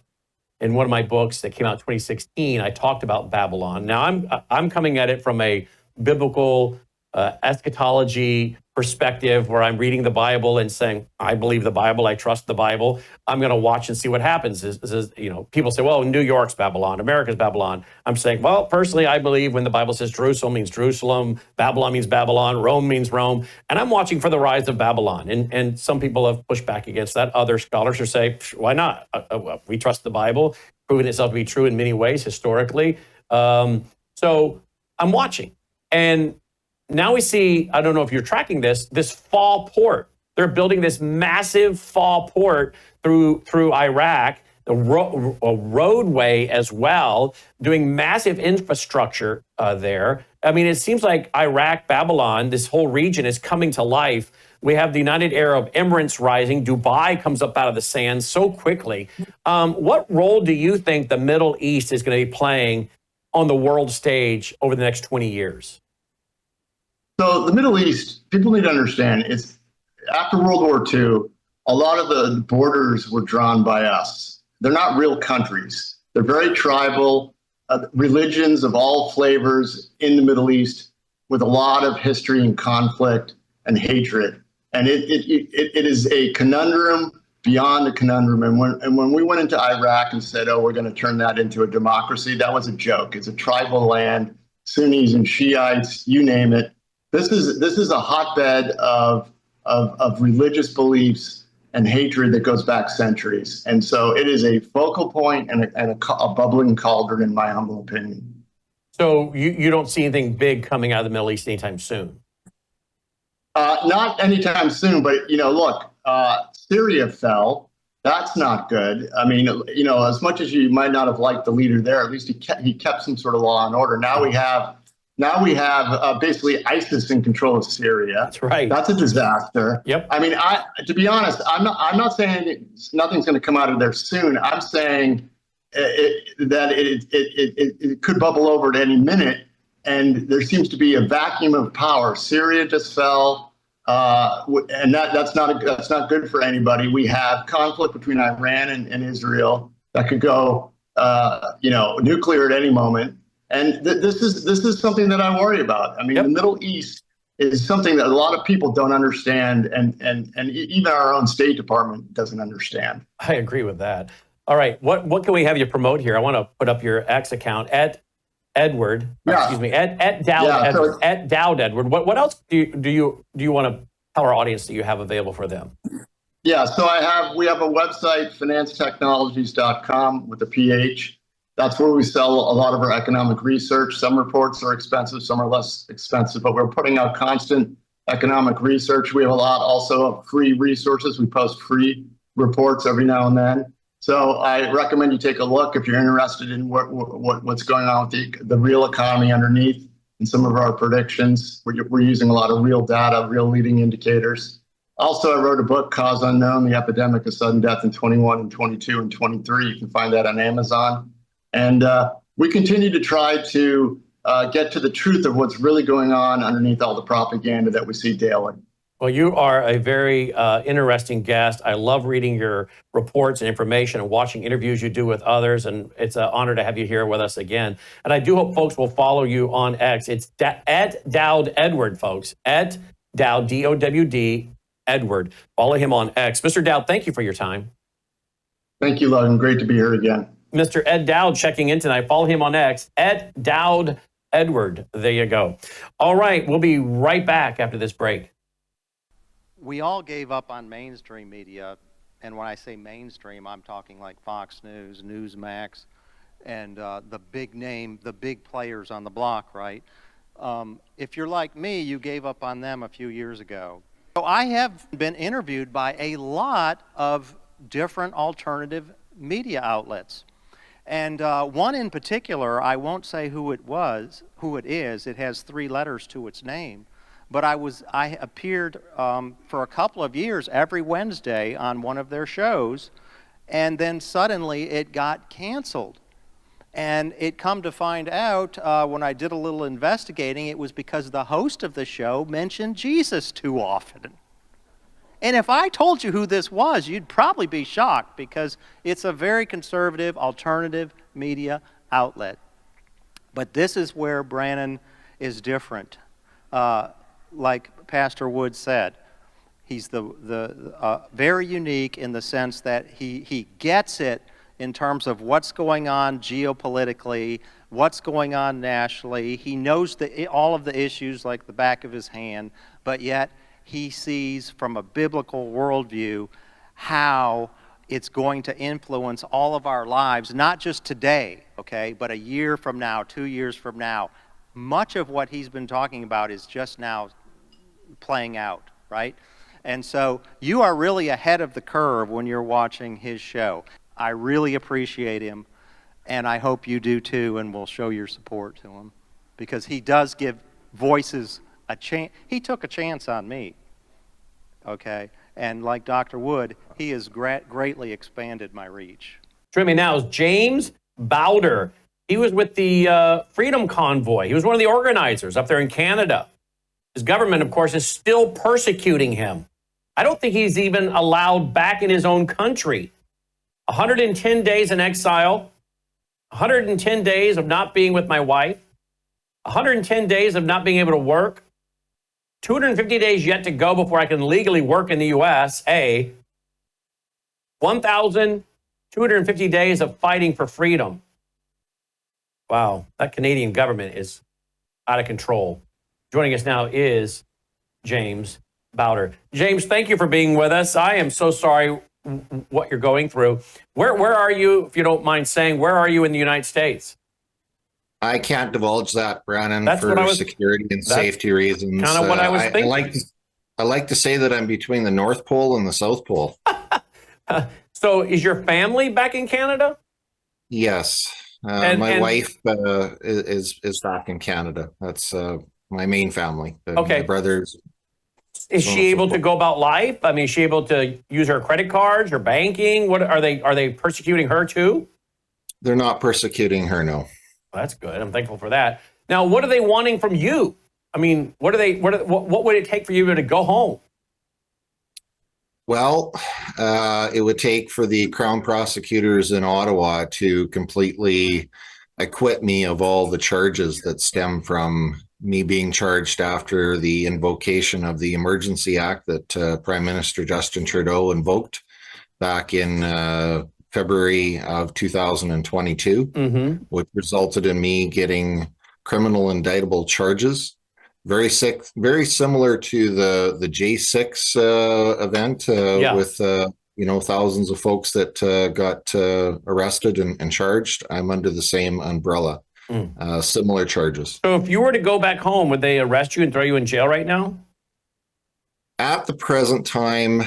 In one of my books that came out in 2016, I talked about Babylon. Now I'm coming at it from a biblical eschatology perspective, where I'm reading the Bible and saying, I believe the Bible, I trust the Bible. I'm going to watch and see what happens. People say, well, New York's Babylon, America's Babylon. I'm saying, well, personally, I believe when the Bible says Jerusalem means Jerusalem, Babylon means Babylon, Rome means Rome. And I'm watching for the rise of Babylon. And some people have pushed back against that. Other scholars are saying, why not? We trust the Bible, proven itself to be true in many ways historically. So I'm watching. And now we see, I don't know if you're tracking this fall port. They're building this massive fall port through Iraq the roadway as well, doing massive infrastructure there. I mean, it seems like Iraq, Babylon, this whole region is coming to life. We have the United Arab Emirates rising. Dubai comes up out of the sand so quickly. What role do you think the Middle East is going to be playing on the world stage over the next 20 years? So the Middle East, people need to understand, it's after World War II, a lot of the borders were drawn by us. They're not real countries. They're very tribal, religions of all flavors in the Middle East with a lot of history and conflict and hatred. And it is a conundrum beyond a conundrum. And when we went into Iraq and said, oh, we're going to turn that into a democracy, that was a joke. It's a tribal land, Sunnis and Shiites, you name it. This is a hotbed of religious beliefs and hatred that goes back centuries. And so it is a focal point and a bubbling cauldron, in my humble opinion. So you don't see anything big coming out of the Middle East anytime soon? Not anytime soon, but, look, Syria fell. That's not good. I mean, as much as you might not have liked the leader there, at least he kept some sort of law and order. Now we have basically ISIS in control of Syria. That's right. That's a disaster. Yep. I mean, to be honest, I'm not saying nothing's going to come out of there soon. I'm saying that it could bubble over at any minute. And there seems to be a vacuum of power. Syria just fell, and that's not good for anybody. We have conflict between Iran and Israel that could go, nuclear at any moment. And this is something that I worry about. I mean, The Middle East is something that a lot of people don't understand, and even our own State Department doesn't understand. I agree with that. All right, what can we have you promote here? I want to put up your X account at Edward, excuse me, at Dowd, Edward, at Dowd Edward. What else do you want to tell our audience that you have available for them? Yeah, so we have a website, financetechnologies.com with a PH. That's where we sell a lot of our economic research. Some reports are expensive, some are less expensive, but we're putting out constant economic research. We have a lot also of free resources. We post free reports every now and then. So I recommend you take a look if you're interested in what's going on with the real economy underneath and some of our predictions. We're using a lot of real data, real leading indicators. Also, I wrote a book, Cause Unknown, The Epidemic of Sudden Death in 21 and 22 and 23. You can find that on Amazon. And we continue to try to get to the truth of what's really going on underneath all the propaganda that we see daily. Well, you are a very interesting guest. I love reading your reports and information and watching interviews you do with others, and it's an honor to have you here with us again. And I do hope folks will follow you on X. It's at Dowd Edward, folks. At Dowd, D-O-W-D, Edward. Follow him on X. Mr. Dowd, thank you for your time. Thank you, Logan. Great to be here again. Mr. Ed Dowd checking in tonight. Follow him on X, at Dowd Edward. There you go. All right, we'll be right back after this break. We all gave up on mainstream media, and when I say mainstream, I'm talking like Fox News, Newsmax, and the big players on the block, right? If you're like me, you gave up on them a few years ago. So I have been interviewed by a lot of different alternative media outlets. And one in particular, I won't say who it is, it has 3 letters to its name. But I appeared for a couple of years every Wednesday on one of their shows, and then suddenly it got canceled. And it come to find out when I did a little investigating, it was because the host of the show mentioned Jesus too often. And if I told you who this was, you'd probably be shocked, because it's a very conservative alternative media outlet. But this is where Brannon is different. Like Pastor Wood said, he's very unique in the sense that he gets it in terms of what's going on geopolitically, what's going on nationally. He knows all of the issues like the back of his hand, but yet he sees from a biblical worldview how it's going to influence all of our lives, not just today, okay, but a year from now, 2 years from now. Much of what he's been talking about is just now playing out, right? And so you are really ahead of the curve when you're watching his show. I really appreciate him, and I hope you do too, and will show your support to him, because he does give voices a chance. He took a chance on me, okay? And like Dr. Wood, he has greatly expanded my reach. Joining me now is James Bowder. He was with the Freedom Convoy. He was one of the organizers up there in Canada. His government, of course, is still persecuting him. I don't think he's even allowed back in his own country. 110 days in exile, 110 days of not being with my wife, 110 days of not being able to work, 250 days yet to go before I can legally work in the USA, 1,250 days of fighting for freedom. Wow, that Canadian government is out of control. Joining us now is James Bowder. James, thank you for being with us. I am so sorry what you're going through. Where are you, if you don't mind saying, where are you in the United States? I can't divulge that, Brandon, That's for security and safety reasons. Kind of what I was thinking. I like to say that I'm between the North Pole and the South Pole. So is your family back in Canada? Yes. My wife is back in Canada. That's my main family. Okay. My brothers. Is she able to go about life? I mean, is she able to use her credit cards, her banking? What are they persecuting her too? They're not persecuting her, no. Well, that's good. I'm thankful for that. Now, what are they wanting from you? I mean, what would it take for you to go home? Well, it would take for the Crown prosecutors in Ottawa to completely acquit me of all the charges that stem from me being charged after the invocation of the Emergency Act that Prime Minister Justin Trudeau invoked back in February of 2022, which resulted in me getting criminal indictable charges. Very similar to the J6 event with thousands of folks that got arrested and charged. I'm under the same umbrella, similar charges. So if you were to go back home, would they arrest you and throw you in jail right now? At the present time,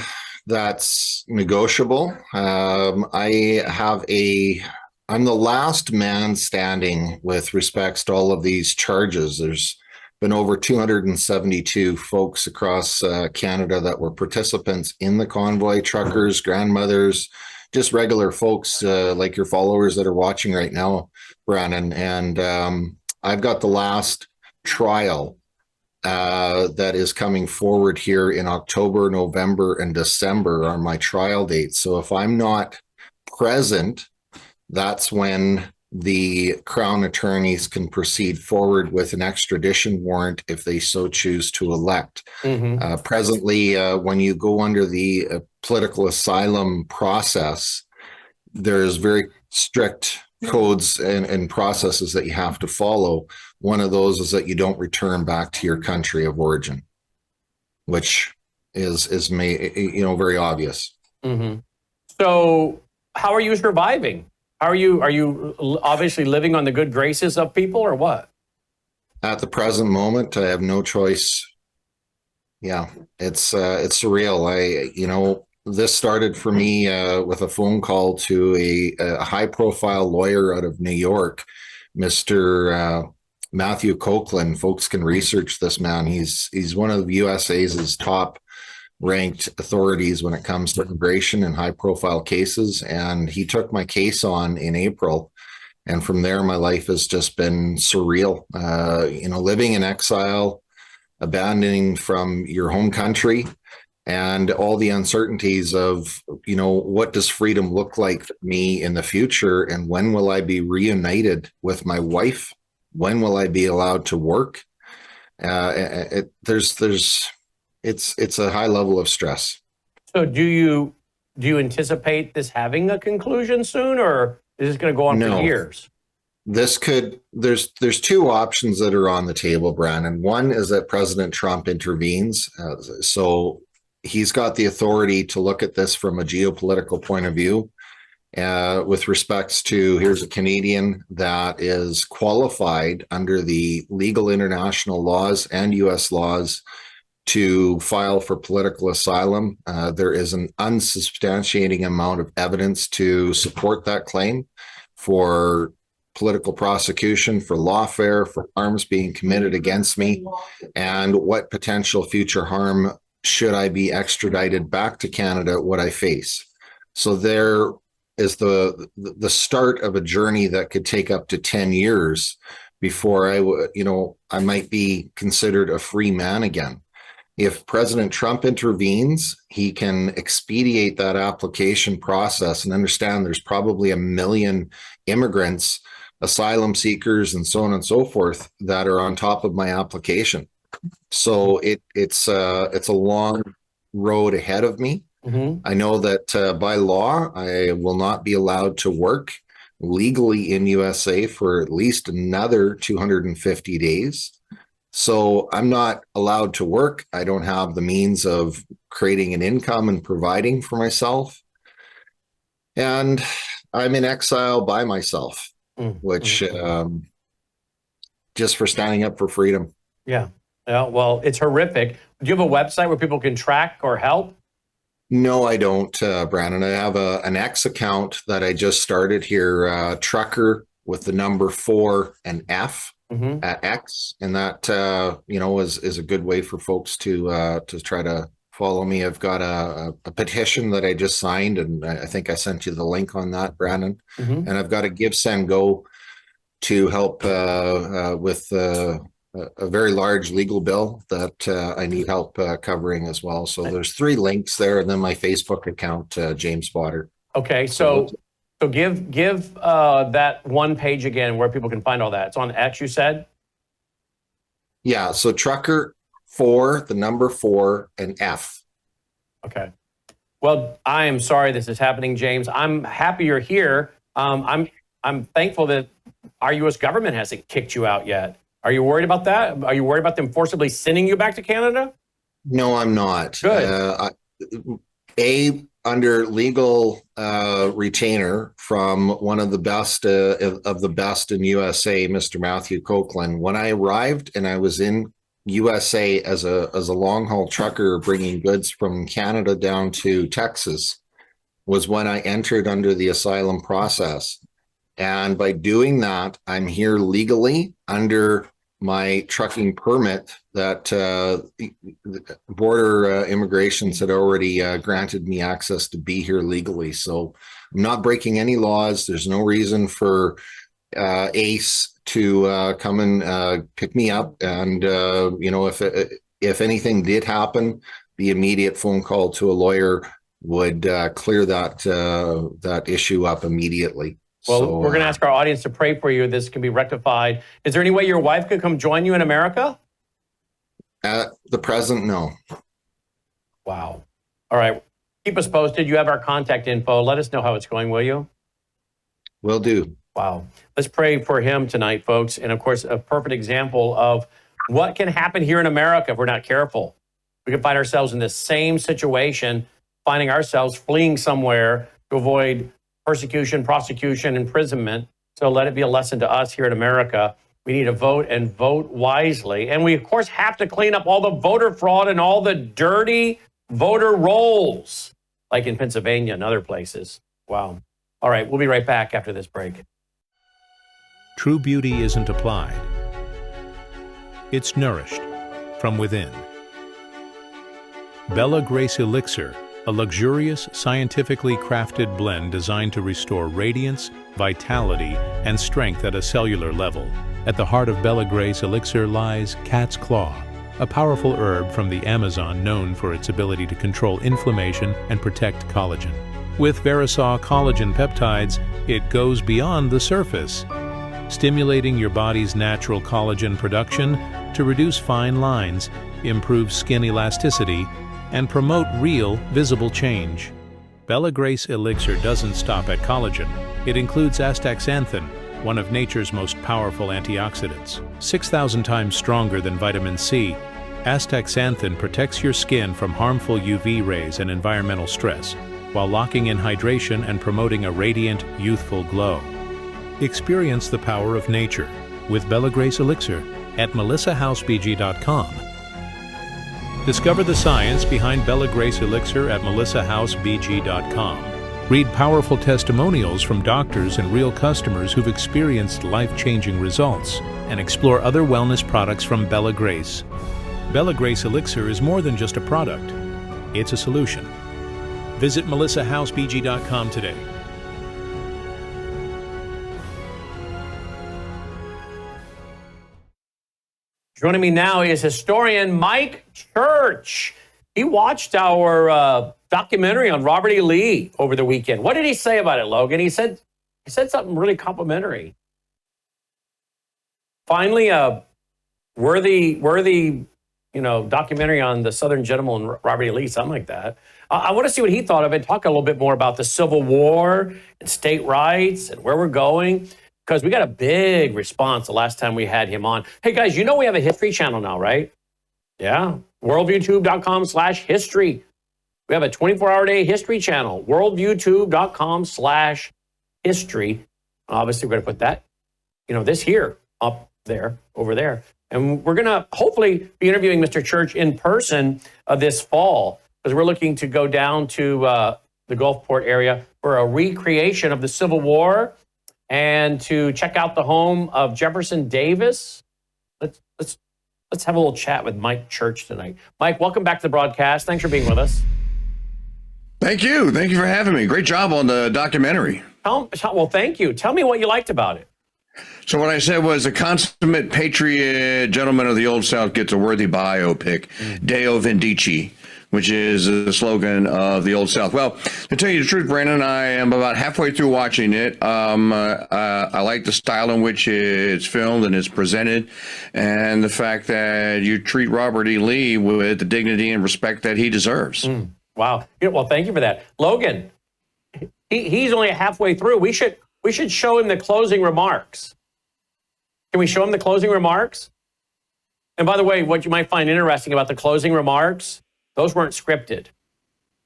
that's negotiable. I'm the last man standing with respects to all of these charges. There's been over 272 folks across Canada that were participants in the convoy, truckers, grandmothers, just regular folks like your followers that are watching right now, Brandon. And I've got the last trial that is coming forward here in October, November, and December are my trial dates. So if I'm not present, that's when the Crown attorneys can proceed forward with an extradition warrant if they so choose to elect. Presently, when you go under the political asylum process, there's very strict codes and processes that you have to follow. One of those is that you don't return back to your country of origin, which is very obvious. So how are you surviving? Are you obviously living on the good graces of people, or what? At the present moment, I have no choice. Yeah, it's surreal. This started for me with a phone call to a high-profile lawyer out of New York, Mr. Matthew Copeland. Folks can research this man. He's one of the USA's top ranked authorities when it comes to immigration and high profile cases. And he took my case on in April. And from there, my life has just been surreal. Living in exile, abandoning from your home country, and all the uncertainties of, what does freedom look like for me in the future? And when will I be reunited with my wife? When will I be allowed to work? It's a high level of stress. So do you anticipate this having a conclusion soon, or is this going to go on for years? There's two options that are on the table, Brandon. One is that President Trump intervenes. So he's got the authority to look at this from a geopolitical point of view. With respects to, here's a Canadian that is qualified under the legal international laws and U.S. laws to file for political asylum. There is an unsubstantiating amount of evidence to support that claim for political prosecution, for lawfare, for harms being committed against me, and what potential future harm should I be extradited back to Canada would I face. So there is the start of a journey that could take up to 10 years before I might be considered a free man again. If President Trump intervenes, he can expedite that application process and understand there's probably 1 million immigrants, asylum seekers, and so on and so forth that are on top of my application. So it's a long road ahead of me. Mm-hmm. I know that by law, I will not be allowed to work legally in USA for at least another 250 days. So I'm not allowed to work. I don't have the means of creating an income and providing for myself. And I'm in exile by myself, which just for standing up for freedom. Yeah. Well, it's horrific. Do you have a website where people can track or help? No, I don't, Brandon. I have an X account that I just started here, Trucker with the number 4 and F at X, and that is a good way for folks to try to follow me. I've got a petition that I just signed, and I think I sent you the link on that, Brandon. And I've got a Give, Send, Go to help with a very large legal bill that I need help covering as well. So there's 3 links there, and then my Facebook account, James Potter. Okay, so give that one page again where people can find all that. It's on X, you said? Yeah, so Trucker 4, the number 4, and F. Okay. Well, I am sorry this is happening, James. I'm happy you're here. I'm thankful that our U.S. government hasn't kicked you out yet. Are you worried about that? Are you worried about them forcibly sending you back to Canada? No, I'm not. Good. Under legal retainer from one of the best of the best in USA, Mr. Matthew Copeland. When I arrived and I was in USA as a long haul trucker bringing goods from Canada down to Texas, was when I entered under the asylum process. And by doing that, I'm here legally under my trucking permit that border immigrations had already granted me access to be here legally. So I'm not breaking any laws. There's no reason for ACE to come and pick me up. And, if anything did happen, the immediate phone call to a lawyer would clear that issue up immediately. Well, we're going to ask our audience to pray for you. This can be rectified. Is there any way your wife could come join you in America? At the present, no. Wow. All right. Keep us posted. You have our contact info. Let us know how it's going, will you? Will do. Wow. Let's pray for him tonight, folks. And of course, a perfect example of what can happen here in America if we're not careful. We can find ourselves in the same situation, finding ourselves fleeing somewhere to avoid persecution, prosecution, imprisonment. So let it be a lesson to us here in America. We need to vote and vote wisely. And we, of course, have to clean up all the voter fraud and all the dirty voter rolls, like in Pennsylvania and other places. Wow. All right, we'll be right back after this break. True beauty isn't applied. It's nourished from within. Bella Grace Elixir, a luxurious, scientifically crafted blend designed to restore radiance, vitality, and strength at a cellular level. At the heart of Bella Grace Elixir lies cat's claw, a powerful herb from the Amazon known for its ability to control inflammation and protect collagen. With Verisaw collagen peptides, it goes beyond the surface, stimulating your body's natural collagen production to reduce fine lines, improve skin elasticity, and promote real, visible change. Bella Grace Elixir doesn't stop at collagen. It includes astaxanthin, one of nature's most powerful antioxidants. 6,000 times stronger than vitamin C, astaxanthin protects your skin from harmful UV rays and environmental stress, while locking in hydration and promoting a radiant, youthful glow. Experience the power of nature with Bella Grace Elixir at melissahousebg.com. Discover the science behind Bella Grace Elixir at melissahousebg.com. Read powerful testimonials from doctors and real customers who've experienced life-changing results, and explore other wellness products from Bella Grace. Bella Grace Elixir is more than just a product. It's a solution. Visit melissahousebg.com today. Joining me now is historian Mike Church. He watched our documentary on Robert E. Lee over the weekend. What did he say about it, Logan? He said something really complimentary. Finally, a worthy, documentary on the Southern gentleman Robert E. Lee, something like that. I want to see what he thought of it. Talk a little bit more about the Civil War and state rights and where we're going, because we got a big response the last time we had him on. Hey guys, we have a history channel now, right? Yeah, worldviewtube.com/history. We have a 24-hour day history channel, worldviewtube.com/history. Obviously, we're going to put that, this here, up there, over there. And we're going to hopefully be interviewing Mr. Church in person this fall, because we're looking to go down to the Gulfport area for a recreation of the Civil War and to check out the home of Jefferson Davis. Let's have a little chat with Mike Church tonight. Mike, welcome back to the broadcast. Thanks for being with us. Thank you. Thank you for having me. Great job on the documentary. Well, thank you. Tell me what you liked about it. So what I said was, a consummate patriot gentleman of the Old South gets a worthy biopic, Deo Vindici, which is the slogan of the Old South. Well, to tell you the truth, Brandon, I am about halfway through watching it. I like the style in which it's filmed and it's presented, and the fact that you treat Robert E. Lee with the dignity and respect that he deserves. Wow. Well, thank you for that. Logan, he's only halfway through. We should show him the closing remarks. Can we show him the closing remarks? And by the way, what you might find interesting about the closing remarks, those weren't scripted.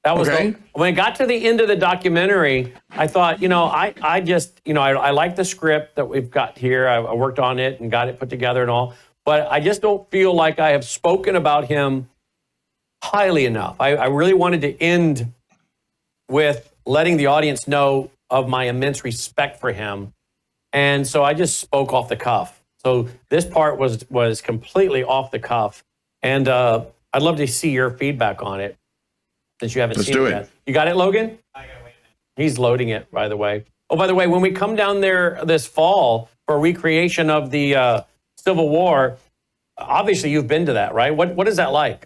That was okay. When it got to the end of the documentary, I thought, I like the script that we've got here. I worked on it and got it put together and all, but I just don't feel like I have spoken about him highly enough. I really wanted to end with letting the audience know of my immense respect for him. And so I just spoke off the cuff. So this part was completely off the cuff. And I'd love to see your feedback on it, since you haven't seen it yet. You got it, Logan? I got to wait a minute. He's loading it, by the way. Oh, by the way, when we come down there this fall for a recreation of the Civil War, obviously you've been to that, right? What is that like?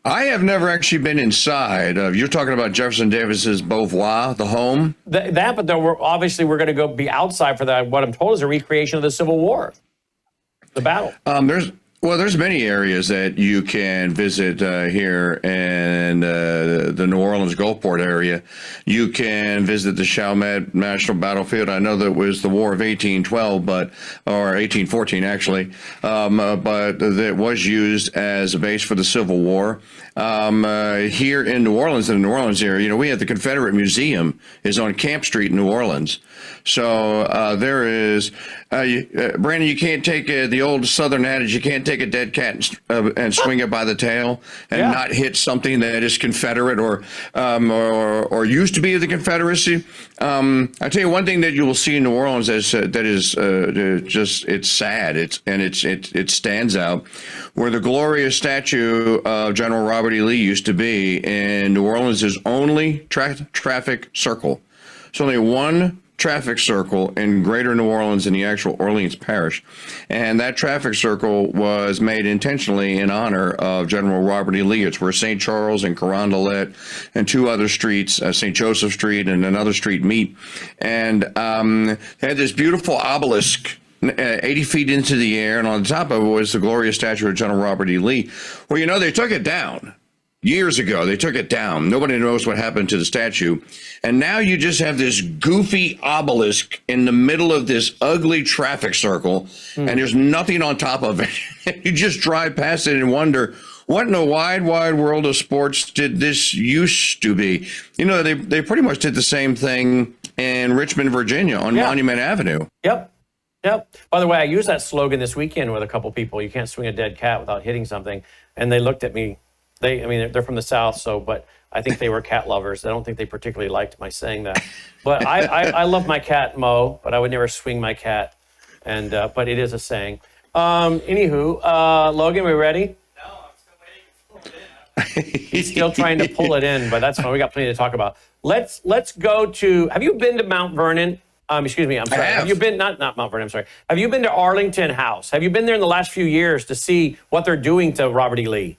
I have never actually been inside. You're talking about Jefferson Davis's Beauvoir, the home? But we're going to go be outside for that. What I'm told is a recreation of the Civil War, the battle. There's many areas that you can visit here in the New Orleans Gulfport area. You can visit the Chalmette National Battlefield. I know that was the War of 1812, or 1814 actually, but that was used as a base for the Civil War. Here in New Orleans, in the New Orleans area, we have the Confederate Museum is on Camp Street in New Orleans. So there is, Brandon, you can't take the old Southern adage, you can't take a dead cat and swing it by the tail and not hit something that is Confederate or used to be of the Confederacy. I tell you one thing that you will see in New Orleans that is just, it's sad. It stands out, where the glorious statue of General Robert E. Lee used to be in New Orleans is only traffic circle. It's only one traffic circle in greater New Orleans in the actual Orleans Parish. And that traffic circle was made intentionally in honor of General Robert E. Lee. It's where St. Charles and Carondelet and two other streets, St. Joseph Street and another street meet. And they had this beautiful obelisk 80 feet into the air, and on the top of it was the glorious statue of General Robert E. Lee. Well, they took it down. Years ago, they took it down. Nobody knows what happened to the statue. And now you just have this goofy obelisk in the middle of this ugly traffic circle, and there's nothing on top of it. You just drive past it and wonder, what in the wide, wide world of sports did this used to be? They pretty much did the same thing in Richmond, Virginia on Monument Avenue. Yep. By the way, I used that slogan this weekend with a couple people. You can't swing a dead cat without hitting something. and they looked at me. I mean, they're from the South, but I think they were cat lovers. I don't think they particularly liked my saying that. But I love my cat, Mo, but I would never swing my cat. And but it is a saying. Anywho, Logan, we ready? No, I'm still waiting to pull it in. He's still trying to pull it in, but that's fine. We got plenty to talk about. Let's go to. Have you been to Mount Vernon? Excuse me. I'm sorry. Have you been not Mount Vernon? I'm sorry. Have you been to Arlington House? Have you been there in the last few years to see what they're doing to Robert E. Lee?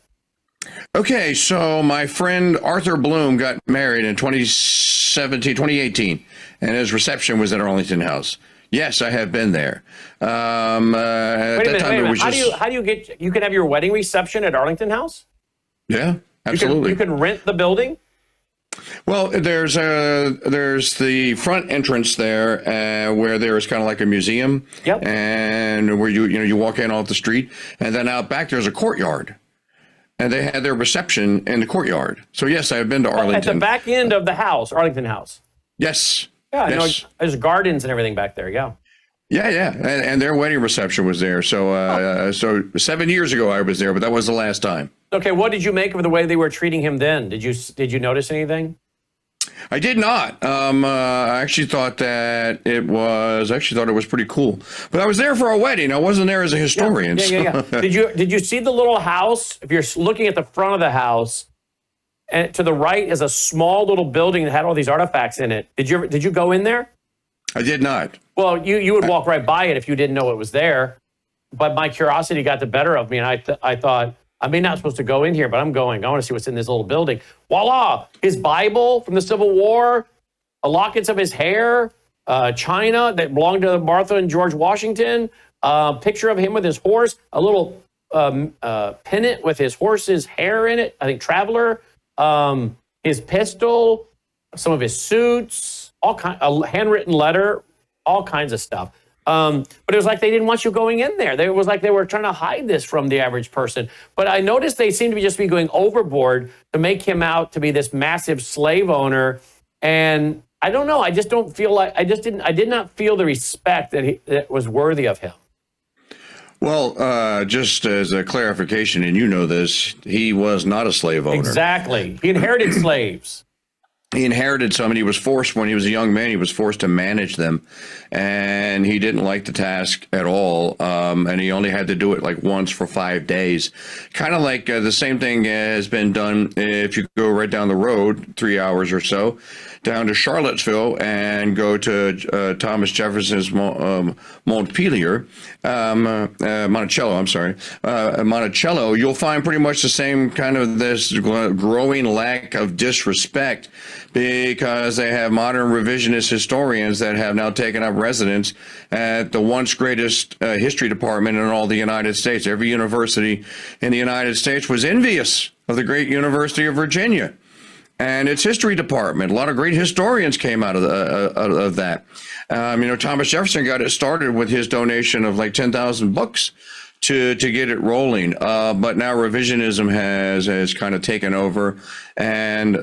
Okay, so my friend Arthur Bloom got married in 2018, and his reception was at Arlington House. Yes, I have been there. Wait a minute. How do you get? You can have your wedding reception at Arlington House? Yeah, absolutely. You can rent the building. Well, there's the front entrance there where there is kind of like a museum. Yep. And where you walk in off the street, and then out back there's a courtyard. And they had their reception in the courtyard. So yes, I have been to Arlington. At the back end of the house, Arlington House. Yes. Yeah, I know. Yes. There's gardens and everything back there. Yeah. Yeah. And their wedding reception was there. So so 7 years ago I was there, but that was the last time. Okay, what did you make of the way they were treating him then? Did you notice anything? I did not. I actually thought that it was pretty cool. But I was there for a wedding. I wasn't there as a historian. Yeah. Did you see the little house? If you're looking at the front of the house, and to the right is a small little building that had all these artifacts in it. Did you go in there? I did not. Well, you would walk right by it if you didn't know it was there. But my curiosity got the better of me, and I thought, I'm not supposed to go in here, but I'm going. I want to see what's in this little building. Voila! His Bible from the Civil War, lockets of his hair, china that belonged to Martha and George Washington, picture of him with his horse, a little pennant with his horse's hair in it, I think Traveler, his pistol, some of his suits, a handwritten letter, all kinds of stuff. But it was like they didn't want you going in there. It was like they were trying to hide this from the average person. But I noticed they seem to be just going overboard to make him out to be this massive slave owner. And I don't know. I just don't feel like I did not feel the respect that was worthy of him. Well, just as a clarification, and you know this, he was not a slave owner. Exactly. He inherited slaves. He inherited some, and he was forced, when he was a young man, he was forced to manage them, and he didn't like the task at all, and he only had to do it like once for 5 days. Kind of like the same thing has been done if you go right down the road, 3 hours or so, down to Charlottesville and go to Thomas Jefferson's Montpelier, Monticello, I'm sorry, Monticello, you'll find pretty much the same kind of this growing lack of disrespect, because they have modern revisionist historians that have now taken up residence at the once greatest history department in all the United States. Every university in the United States was envious of the great University of Virginia and its history department. A lot of great historians came out of that. Thomas Jefferson got it started with his donation of like 10,000 books to get it rolling. But now revisionism has kind of taken over, and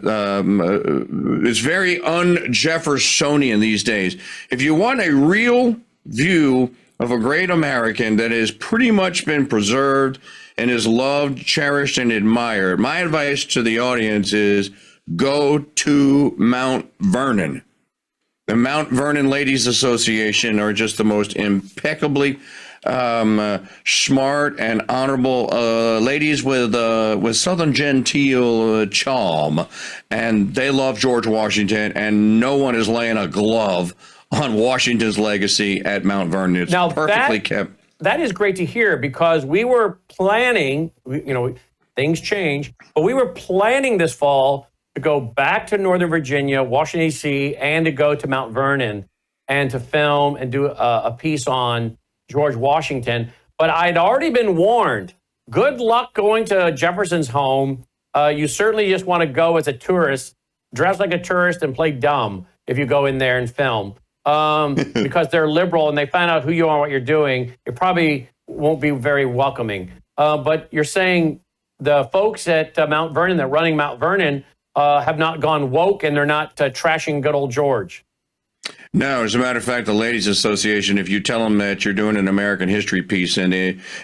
it's very un-Jeffersonian these days. If you want a real view of a great American that has pretty much been preserved and is loved, cherished, and admired, my advice to the audience is go to Mount Vernon. The Mount Vernon Ladies Association are just the most impeccably smart and honorable ladies with Southern genteel charm, and they love George Washington, and no one is laying a glove on Washington's legacy at Mount Vernon. It's now perfectly kept. That is great to hear, because we were planning, things change, but we were planning this fall to go back to Northern Virginia, Washington, D.C., and to go to Mount Vernon and to film and do a piece on George Washington. But I'd already been warned, good luck going to Jefferson's home. You certainly just want to go as a tourist, dress like a tourist and play dumb if you go in there and film. Because they're liberal and they find out who you are and what you're doing, it probably won't be very welcoming. But you're saying the folks at Mount Vernon, that are running Mount Vernon, have not gone woke, and they're not trashing good old George. No, as a matter of fact, the Ladies Association, if you tell them that you're doing an American history piece and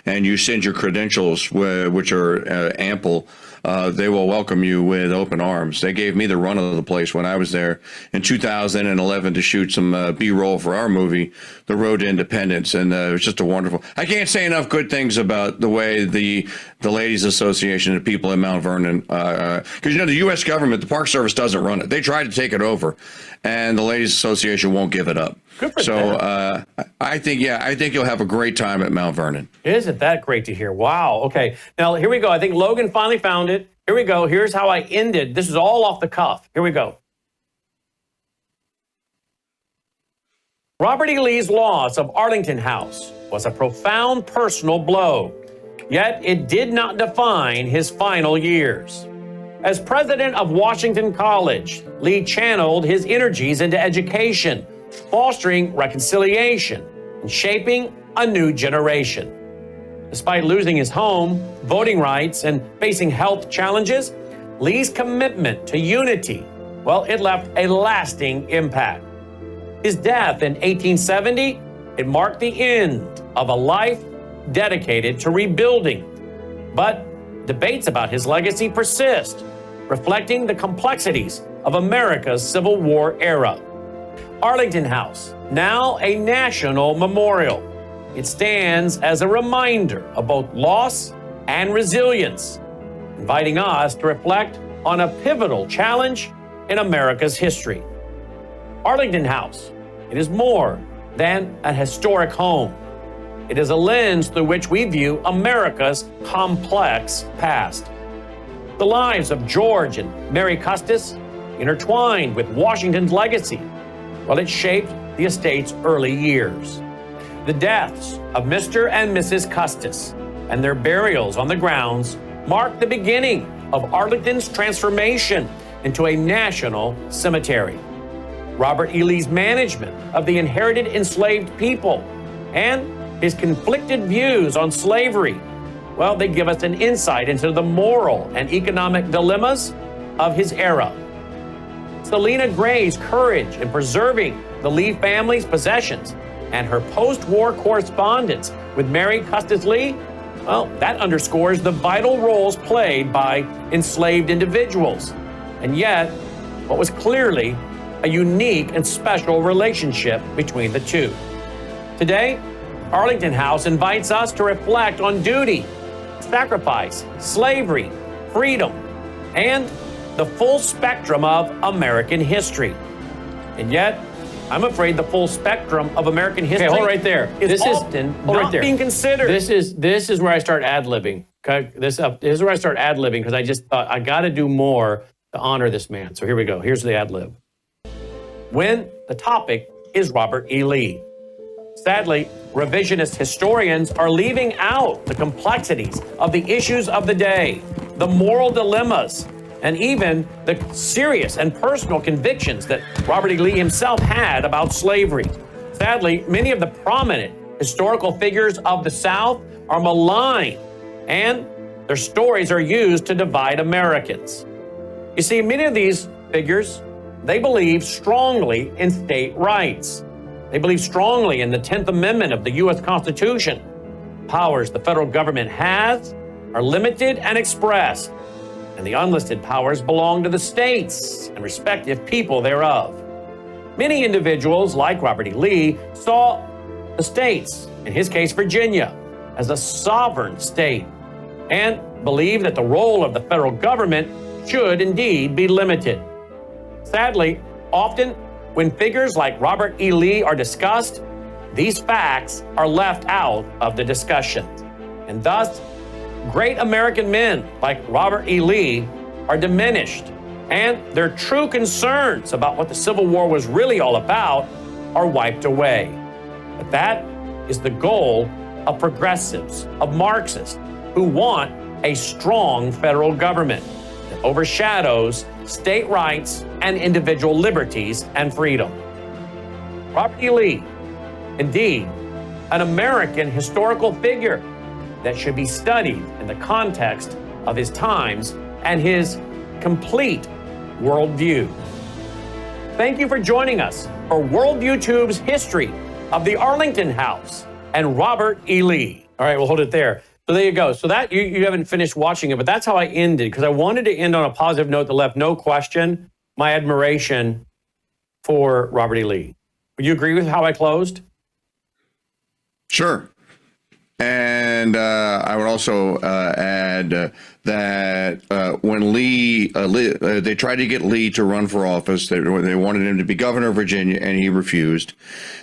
you send your credentials, which are ample, they will welcome you with open arms. They gave me the run of the place when I was there in 2011 to shoot some B-roll for our movie, The Road to Independence, and it was just a wonderful. I can't say enough good things about the way the Ladies Association and the people in Mount Vernon, because the U.S. government, the Park Service doesn't run it. They tried to take it over, and the Ladies Association won't give it up. Good for them. I think you'll have a great time at Mount Vernon. Isn't that great to hear? Wow. Okay. Now, here we go. I think Logan finally found it. Here we go. Here's how I ended. This is all off the cuff. Here we go. Robert E. Lee's loss of Arlington House was a profound personal blow, yet it did not define his final years. As president of Washington College, Lee channeled his energies into education, fostering reconciliation, and shaping a new generation. Despite losing his home, voting rights, and facing health challenges, Lee's commitment to unity, well, it left a lasting impact. His death in 1870, it marked the end of a life dedicated to rebuilding. But debates about his legacy persist, reflecting the complexities of America's Civil War era. Arlington House, now a national memorial. It stands as a reminder of both loss and resilience, inviting us to reflect on a pivotal challenge in America's history. Arlington House, it is more than a historic home. It is a lens through which we view America's complex past. The lives of George and Mary Custis intertwined with Washington's legacy, while it shaped the estate's early years. The deaths of Mr. and Mrs. Custis and their burials on the grounds marked the beginning of Arlington's transformation into a national cemetery. Robert E. Lee's management of the inherited enslaved people and his conflicted views on slavery, well, they give us an insight into the moral and economic dilemmas of his era. Selina Gray's courage in preserving the Lee family's possessions and her post-war correspondence with Mary Custis Lee, well, that underscores the vital roles played by enslaved individuals. And yet, what was clearly a unique and special relationship between the two. Today, Arlington House invites us to reflect on duty, sacrifice, slavery, freedom, and the full spectrum of American history. And yet, I'm afraid the full spectrum of American history hold right there. is often not being considered. This is where I start ad-libbing. Okay? This is where I start ad-libbing because I just thought I got to do more to honor this man. So here we go. Here's the ad-lib. When the topic is Robert E. Lee. Sadly, revisionist historians are leaving out the complexities of the issues of the day, the moral dilemmas, and even the serious and personal convictions that Robert E. Lee himself had about slavery. Sadly, many of the prominent historical figures of the South are maligned, and their stories are used to divide Americans. You see, many of these figures, they believe strongly in state rights. They believe strongly in the 10th Amendment of the U.S. Constitution. Powers the federal government has are limited and expressed, and the unlisted powers belong to the states and respective people thereof. Many individuals, like Robert E. Lee, saw the states, in his case Virginia, as a sovereign state, and believed that the role of the federal government should indeed be limited. Sadly, often when figures like Robert E. Lee are discussed, these facts are left out of the discussion. And thus, great American men like Robert E. Lee are diminished, and their true concerns about what the Civil War was really all about are wiped away. But that is the goal of progressives, of Marxists, who want a strong federal government that overshadows state rights and individual liberties and freedom. Robert E. Lee, indeed, an American historical figure that should be studied in the context of his times and his complete worldview. Thank you for joining us for World YouTube's history of the Arlington House and Robert E. Lee. All right, we'll hold it there. So there you go. So that you haven't finished watching it, but that's how I ended, because I wanted to end on a positive note that left no question my admiration for Robert E. Lee. Would you agree with how I closed? Sure. And I would also add that when they tried to get Lee to run for office, they wanted him to be governor of Virginia, and he refused.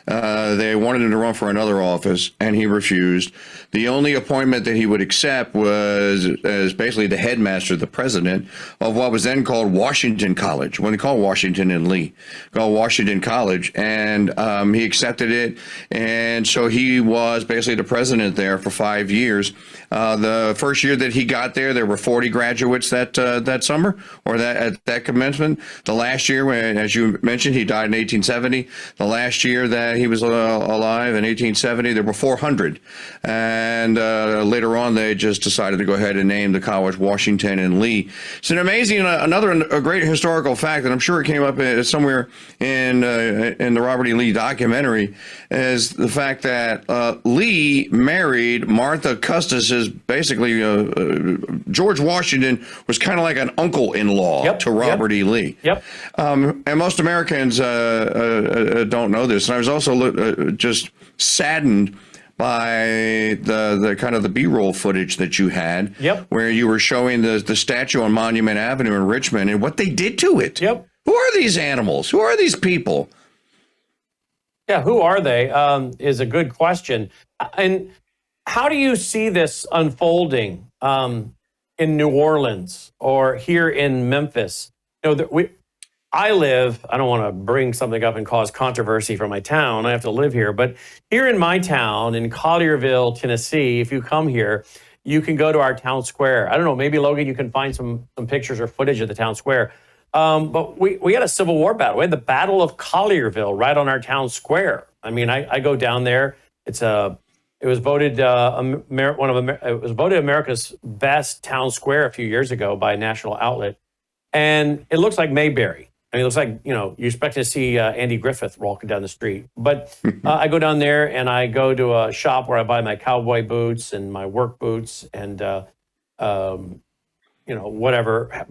They wanted him to run for another office, and he refused. The only appointment that he would accept was as basically the headmaster, the president of what was then called Washington College, when they called Washington and Lee, called Washington College, and he accepted it. And so he was basically the president there for 5 years. The first year that he got there were 40 graduates that summer, or at that commencement. The last year, when, as you mentioned, he died in 1870. The last year that he was alive in 1870, there were 400. And later on, they just decided to go ahead and name the college Washington and Lee. It's an amazing, a great historical fact, and I'm sure it came up somewhere in the Robert E. Lee documentary, is the fact that Lee married Martha Custis's, basically, George Washington was kind of like an uncle-in-law to Robert E. Lee. Yep. And most Americans don't know this. And I was also just saddened by the kind of the B-roll footage that you had, where you were showing the statue on Monument Avenue in Richmond and what they did to it. Yep. Who are these animals? Who are these people? Yeah, who are they is a good question. And how do you see this unfolding in New Orleans or here in Memphis? You know, I don't want to bring something up and cause controversy from my town. I have to live here. But here in my town, in Collierville, Tennessee, if you come here, you can go to our town square. I don't know, maybe, Logan, you can find some pictures or footage of the town square. But we had a Civil War battle. We had the Battle of Collierville right on our town square. I mean, I go down there. It was voted America's best town square a few years ago by a national outlet, and it looks like Mayberry. I mean, it looks like, you know, you expect to see Andy Griffith walking down the street. But I go down there and I go to a shop where I buy my cowboy boots and my work boots and whatever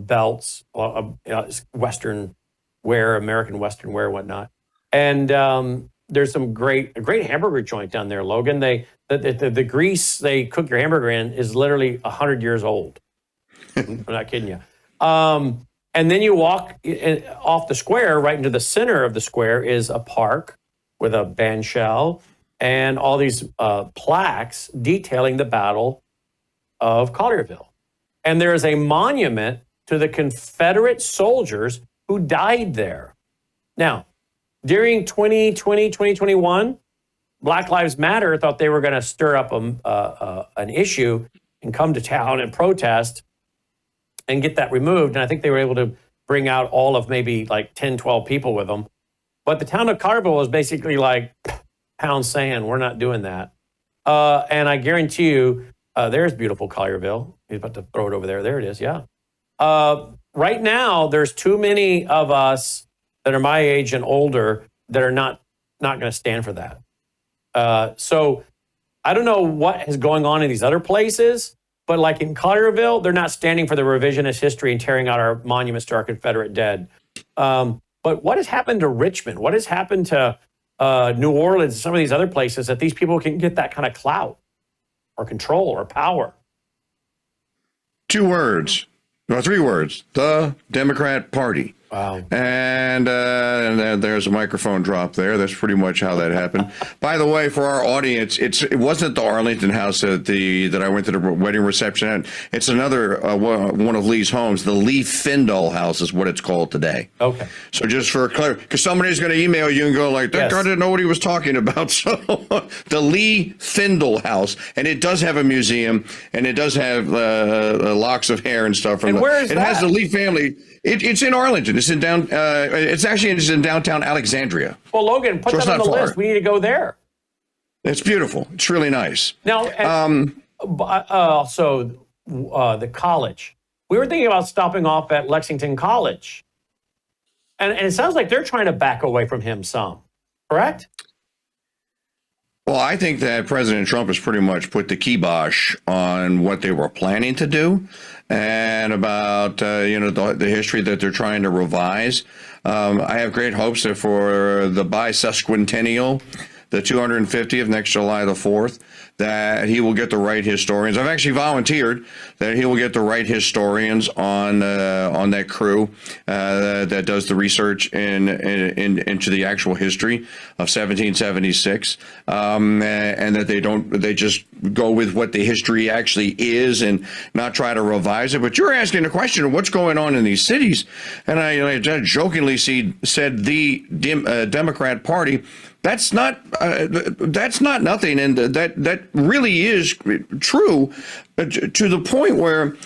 belts, Western wear, American Western wear, whatnot. And there's a great hamburger joint down there, Logan. The grease they cook your hamburger in is literally 100 years old. I'm not kidding you. And then you walk off the square, right into the center of the square is a park with a bandshell and all these plaques detailing the Battle of Collierville. And there is a monument to the Confederate soldiers who died there. Now, during 2020, 2021, Black Lives Matter thought they were going to stir up an issue and come to town and protest and get that removed. And I think they were able to bring out all of maybe like 10, 12 people with them. But the town of Collierville was basically like, pound sand, we're not doing that. And I guarantee you, there's beautiful Collierville. He's about to throw it over there. There it is, yeah. Right now, there's too many of us that are my age and older that are not going to stand for that. So I don't know what is going on in these other places, but like in Collierville, they're not standing for the revisionist history and tearing out our monuments to our Confederate dead. But what has happened to Richmond? What has happened to New Orleans, some of these other places that these people can get that kind of clout or control or power? 2 words, or 3 words, the Democrat Party. Wow. And there's a microphone drop there. That's pretty much how that happened. By the way, for our audience, it wasn't the Arlington house that I went to the wedding reception at. It's another one of Lee's homes. The Lee Findall house is what it's called today. Okay. So just for clarity, because somebody's going to email you and go like, that guy didn't know what he was talking about. So the Lee Findall house, and it does have a museum, and it does have locks of hair and stuff. From where is it that? has the Lee family. It's in Arlington. It's in downtown Alexandria. Well, Logan, put that on the list. We need to go there. It's beautiful. It's really nice. Now, the college. We were thinking about stopping off at Lexington College And it sounds like they're trying to back away from him some, correct? Well, I think that President Trump has pretty much put the kibosh on what they were planning to do, and about the history that they're trying to revise. I have great hopes that for the bicentennial, the 250th next July the 4th, that he will get the right historians. I've actually volunteered that he will get the right historians on that crew that does the research into the actual history of 1776, and that they just go with what the history actually is and not try to revise it. But you're asking the question of what's going on in these cities, and I jokingly said the Democrat Party. That's not nothing, and that really is true to the point where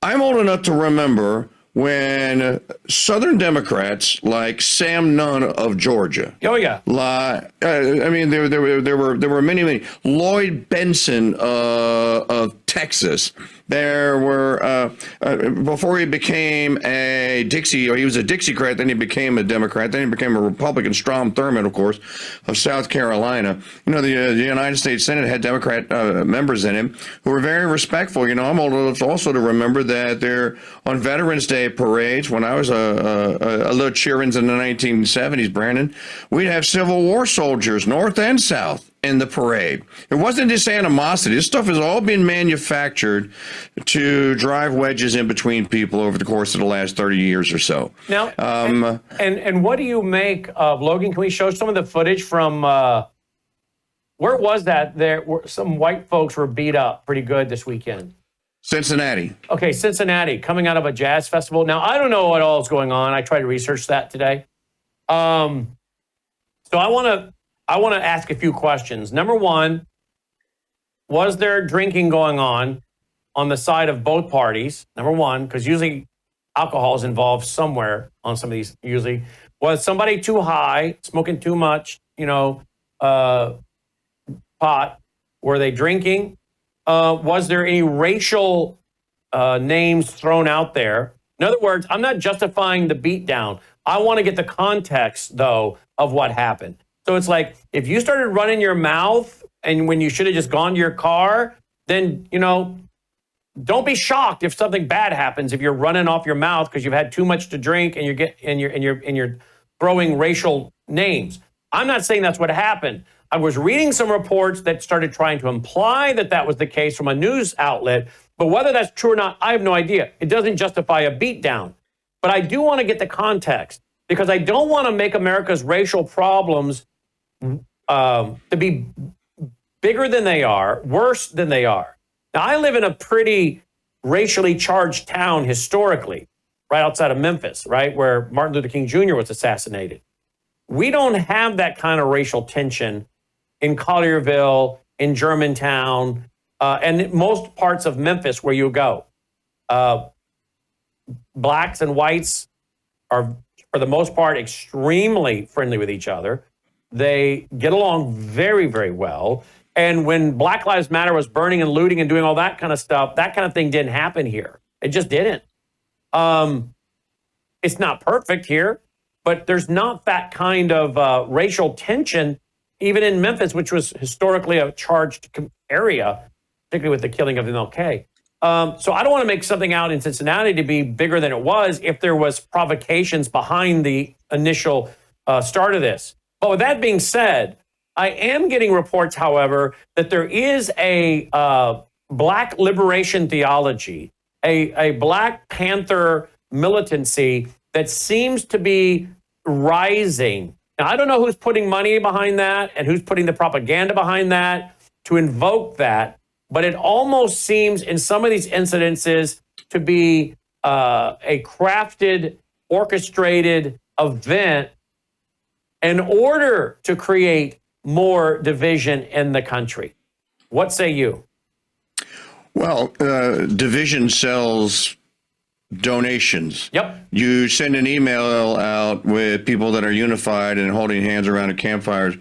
I'm old enough to remember when Southern Democrats like Sam Nunn of Georgia. Oh yeah. I mean, there were many. Lloyd Benson of Texas. There were before he became a Dixie, or he was a Dixiecrat, then he became a Democrat, then he became a Republican. Strom Thurmond, of course, of South Carolina. The United States Senate had Democrat members in him who were very respectful. I'm old enough also to remember that they're on Veterans Day parades. When I was a little cheerins in the 1970s, Brandon, we'd have Civil War soldiers, North and South, in the parade. It wasn't just animosity. This stuff has all been manufactured to drive wedges in between people over the course of the last 30 years or so. Now, and what do you make of, Logan, can we show some of the footage from, where was that? There were some white folks were beat up pretty good this weekend. Cincinnati. Okay, Cincinnati, coming out of a jazz festival. Now, I don't know what all is going on. I tried to research that today. So I want to ask a few questions. Number one, was there drinking going on the side of both parties? Number one, because usually alcohol is involved somewhere on some of these. Usually, was somebody too high, smoking too much, pot? Were they drinking? Was there any racial names thrown out there? In other words, I'm not justifying the beatdown. I want to get the context, though, of what happened. So it's like, if you started running your mouth and when you should have just gone to your car, then, don't be shocked if something bad happens if you're running off your mouth because you've had too much to drink and you're throwing racial names. I'm not saying that's what happened. I was reading some reports that started trying to imply that that was the case from a news outlet, but whether that's true or not, I have no idea. It doesn't justify a beatdown. But I do want to get the context because I don't want to make America's racial problems to be bigger than they are, worse than they are. Now, I live in a pretty racially charged town historically, right outside of Memphis, right, where Martin Luther King Jr. was assassinated. We don't have that kind of racial tension in Collierville, in Germantown, and in most parts of Memphis where you go. Blacks and whites are, for the most part, extremely friendly with each other. They get along very, very well. And when Black Lives Matter was burning and looting and doing all that kind of stuff, that kind of thing didn't happen here. It just didn't. It's not perfect here, but there's not that kind of racial tension, even in Memphis, which was historically a charged area, particularly with the killing of MLK. So I don't want to make something out in Cincinnati to be bigger than it was if there was provocations behind the initial start of this. But with that being said, I am getting reports, however, that there is a Black liberation theology, a Black Panther militancy that seems to be rising. Now, I don't know who's putting money behind that and who's putting the propaganda behind that to invoke that, but it almost seems in some of these incidences to be a crafted, orchestrated event in order to create more division in the country. What say you? Well, division sells donations. Yep. You send an email out with people that are unified and holding hands around a campfire,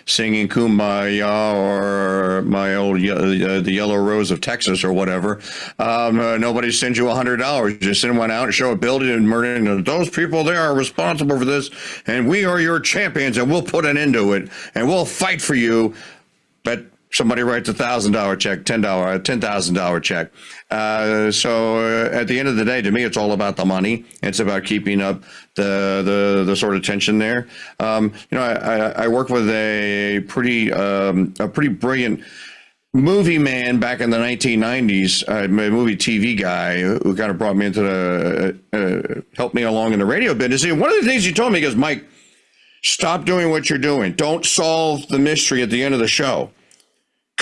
singing "Kumbaya" or the Yellow Rose of Texas or whatever. Nobody sends you $100. Just send one out and show a building and murdering those people. They are responsible for this, and we are your champions, and we'll put an end to it, and we'll fight for you. But somebody writes $1,000 check, $10,000 check. So at the end of the day, to me, it's all about the money. It's about keeping up the sort of tension there. I work with a pretty brilliant movie man back in the 1990s, a movie TV guy who kind of brought me into helped me along in the radio business. And one of the things he told me is, Mike, stop doing what you're doing. Don't solve the mystery at the end of the show.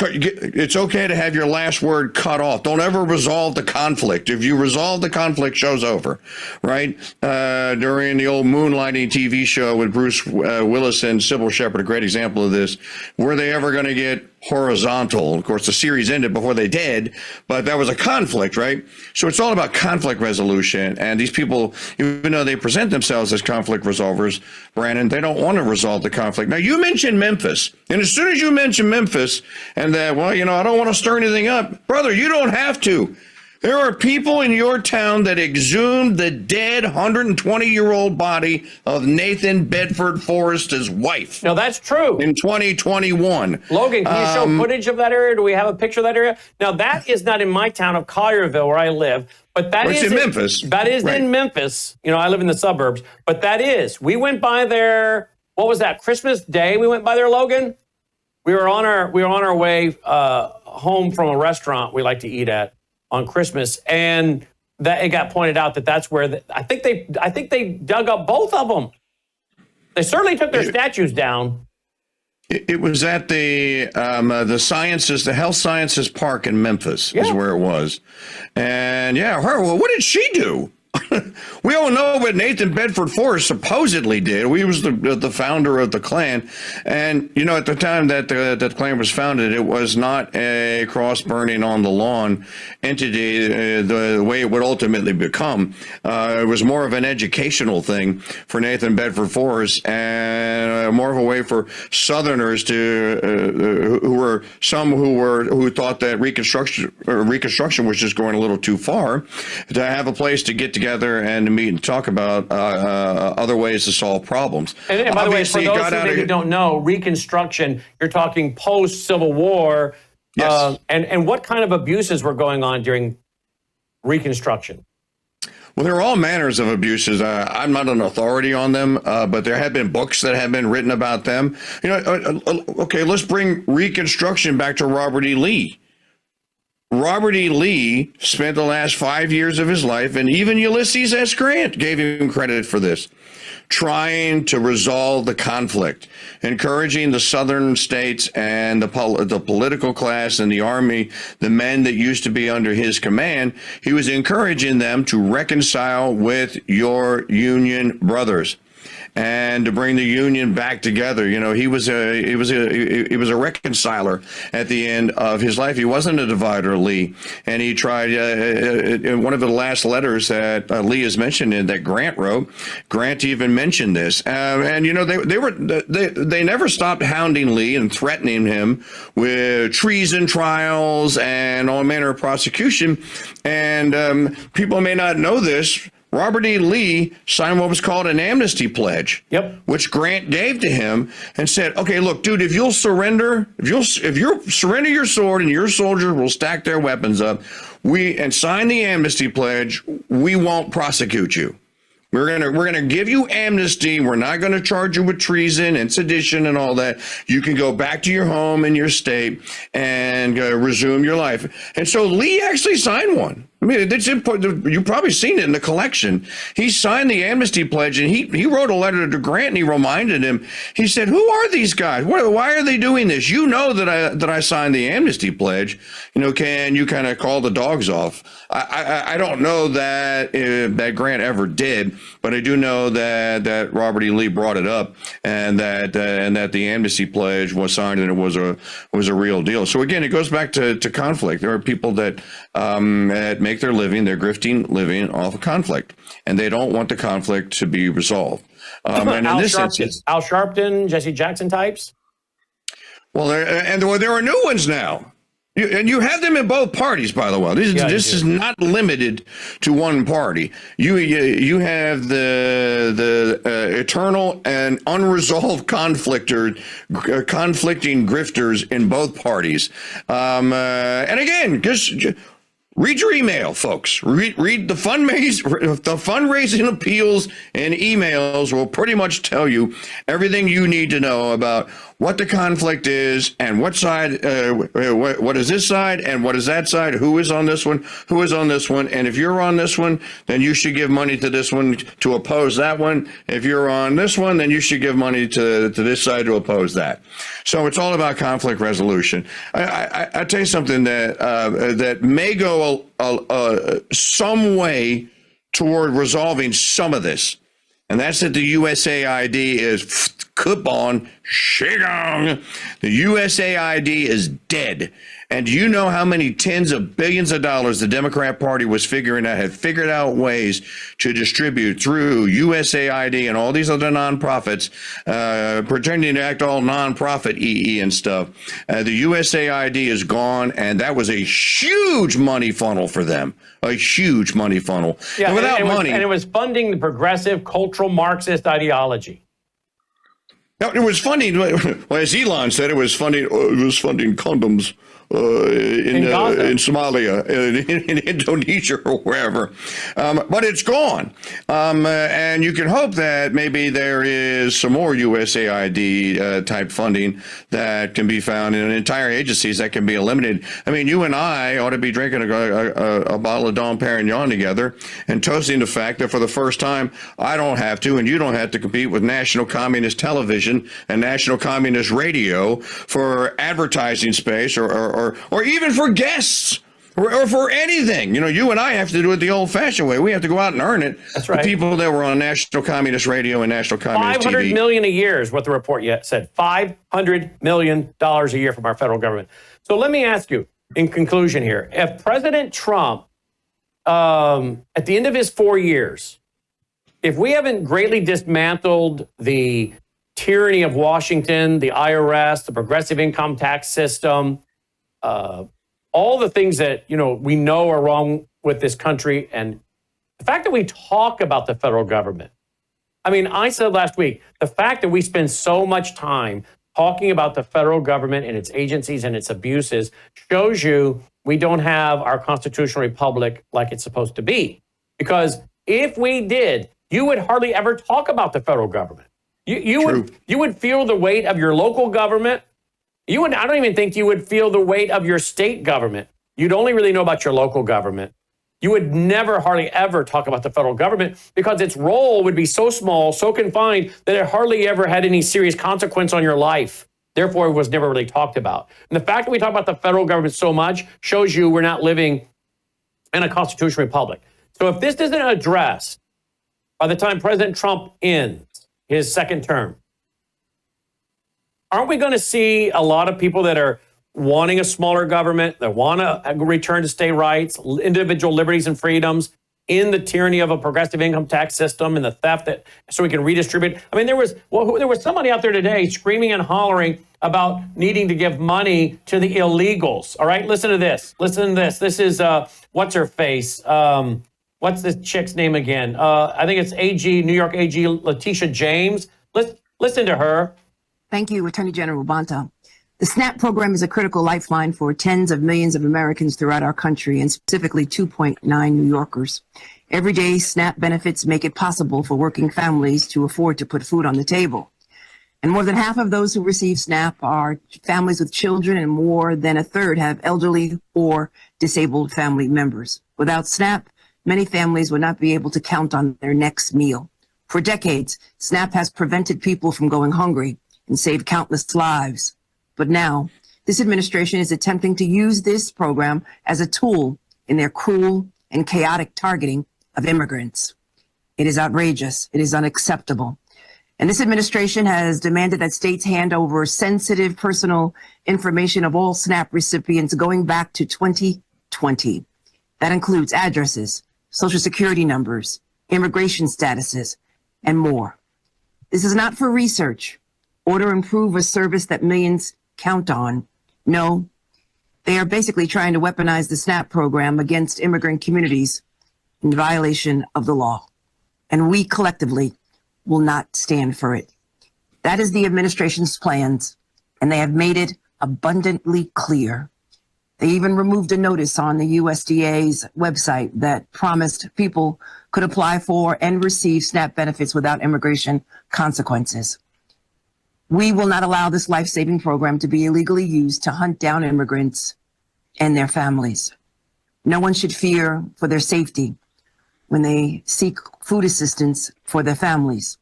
It's okay to have your last word cut off. Don't ever resolve the conflict. If you resolve the conflict, show's over, right? During the old Moonlighting TV show with Bruce Willis and Sybil Shepherd, a great example of this, were they ever going to get horizontal? Of course, the series ended before they did, but that was a conflict, right? So it's all about conflict resolution. And these people, even though they present themselves as conflict resolvers, Brandon, they don't want to resolve the conflict. Now, you mentioned Memphis. And as soon as you mention Memphis and that, well, I don't want to stir anything up, brother, you don't have to. There are people in your town that exhumed the dead 120-year-old body of Nathan Bedford Forrest's wife. No, that's true. In 2021. Logan, can you show footage of that area? Do we have a picture of that area? Now, that is not in my town of Collierville, where I live, but that is in Memphis. That is Right. in Memphis. I live in the suburbs, but that is. We went by there. What was that? Christmas Day. We went by there, Logan. We were on our way home from a restaurant we like to eat at on Christmas, and that it got pointed out that that's where I think they dug up both of them. They certainly took their statues down. It was at the Health Sciences Park in Memphis is where it was. And what did she do? We all know what Nathan Bedford Forrest supposedly did. He was the founder of the Klan. And, at the time that the Klan was founded, it was not a cross burning on the lawn entity the way it would ultimately become. It was more of an educational thing for Nathan Bedford Forrest and more of a way for Southerners who thought that Reconstruction was just going a little too far, to have a place to get together and to meet and talk about other ways to solve problems. And by the way, for those who maybe don't know, Reconstruction, you're talking post-Civil War. Yes. And what kind of abuses were going on during Reconstruction? Well, there are all manners of abuses. I'm not an authority on them, but there have been books that have been written about them. Okay, let's bring Reconstruction back to Robert E. Lee. Robert E. Lee spent the last 5 years of his life, and even Ulysses S. Grant gave him credit for this, trying to resolve the conflict, encouraging the southern states and the political class and the army, the men that used to be under his command. He was encouraging them to reconcile with your Union brothers and to bring the Union back together. He was a reconciler at the end of his life. He wasn't a divider, Lee. And he tried, in one of the last letters that Lee has mentioned in that Grant wrote, Grant even mentioned this. They never stopped hounding Lee and threatening him with treason trials and all manner of prosecution. And people may not know this, Robert E. Lee signed what was called an amnesty pledge, which Grant gave to him and said, okay, look, dude, if you'll surrender your sword and your soldiers will stack their weapons up, and sign the amnesty pledge, we won't prosecute you. We're gonna give you amnesty. We're not gonna charge you with treason and sedition and all that. You can go back to your home and your state and resume your life. And so Lee actually signed one. I mean, it's important. You've probably seen it in the collection. He signed the amnesty pledge, and he wrote a letter to Grant, and he reminded him. He said, "Who are these guys? Why are they doing this? You know that I signed the amnesty pledge. Can you kind of call the dogs off?" I don't know that Grant ever did, but I do know that Robert E. Lee brought it up, and that the amnesty pledge was signed, and it was a real deal. So again, it goes back to conflict. There are people that make their living, their grifting living off of conflict, and they don't want the conflict to be resolved. And in Al this Sharpton, instance, Al Sharpton, Jesse Jackson types. well, there are new ones now. And you have them in both parties, by the way. This is not limited to one party. You have the eternal and unresolved conflicting grifters in both parties. And again, just read your email, folks. Read the fundraising appeals and emails will pretty much tell you everything you need to know about what the conflict is and what side, what is this side and what is that side, who is on this one, who is on this one. And if you're on this one, then you should give money to this one to oppose that one. If you're on this one, then you should give money to this side to oppose that. So it's all about conflict resolution. I tell you something that may go some way toward resolving some of this. And that's that the USAID is Kupon Shigong. The USAID is dead. And do you know how many tens of billions of dollars the Democrat Party had figured out ways to distribute through USAID and all these other nonprofits, pretending to act all nonprofit and stuff. The USAID is gone, and that was a huge money funnel for them. A huge money funnel. Yeah, and without money. And it was funding the progressive cultural Marxist ideology. Now, it was funding, well, as Elon said, it was funding condoms in Somalia, in Indonesia, or wherever. But it's gone. And you can hope that maybe there is some more USAID type funding that can be found in entire agencies that can be eliminated. I mean, you and I ought to be drinking a bottle of Dom Perignon together and toasting the fact that for the first time, I don't have to, and you don't have to compete with National Communist Television and National Communist Radio for advertising space or even for guests or for anything. You know, you and I have to do it the old-fashioned way. We have to go out and earn it. That's right. The people that were on National Communist Radio and National Communist TV. $500 million a year is what the report said. $500 million a year from our federal government. So let me ask you, in conclusion here, if President Trump, at the end of his 4 years, if we haven't greatly dismantled the tyranny of Washington, the IRS, the progressive income tax system, all the things that, we know are wrong with this country, and the fact that we talk about the federal government. I mean, I said last week, the fact that we spend so much time talking about the federal government and its agencies and its abuses shows you we don't have our constitutional republic like it's supposed to be. Because if we did, you would hardly ever talk about the federal government. You would feel the weight of your local government. I don't even think you would feel the weight of your state government. You'd only really know about your local government. You would never, hardly ever talk about the federal government because its role would be so small, so confined, that it hardly ever had any serious consequence on your life. Therefore, it was never really talked about. And the fact that we talk about the federal government so much shows you we're not living in a constitutional republic. So if this isn't addressed by the time President Trump ends his second term, aren't we going to see a lot of people that are wanting a smaller government, that want to return to state rights, individual liberties and freedoms, in the tyranny of a progressive income tax system and the theft that so we can redistribute? I mean, there was somebody out there today screaming and hollering about needing to give money to the illegals. All right, listen to this. This is what's her face? What's this chick's name again? I think it's New York AG Letitia James. Listen to her. Thank you, Attorney General Bonta. The SNAP program is a critical lifeline for tens of millions of Americans throughout our country, and specifically 2.9 New Yorkers. Every day, SNAP benefits make it possible for working families to afford to put food on the table. And more than half of those who receive SNAP are families with children, and more than a third have elderly or disabled family members. Without SNAP, many families would not be able to count on their next meal. For decades, SNAP has prevented people from going hungry and saved countless lives. But now, this administration is attempting to use this program as a tool in their cruel and chaotic targeting of immigrants. It is outrageous. It is unacceptable. And this administration has demanded that states hand over sensitive personal information of all SNAP recipients going back to 2020. That includes addresses, social security numbers, immigration statuses, and more. This is not for research or to improve a service that millions count on. No, they are basically trying to weaponize the SNAP program against immigrant communities in violation of the law. And we collectively will not stand for it. That is the administration's plans, and they have made it abundantly clear. They even removed a notice on the USDA's website that promised people could apply for and receive SNAP benefits without immigration consequences. We will not allow this life-saving program to be illegally used to hunt down immigrants and their families. No one should fear for their safety when they seek food assistance for their families.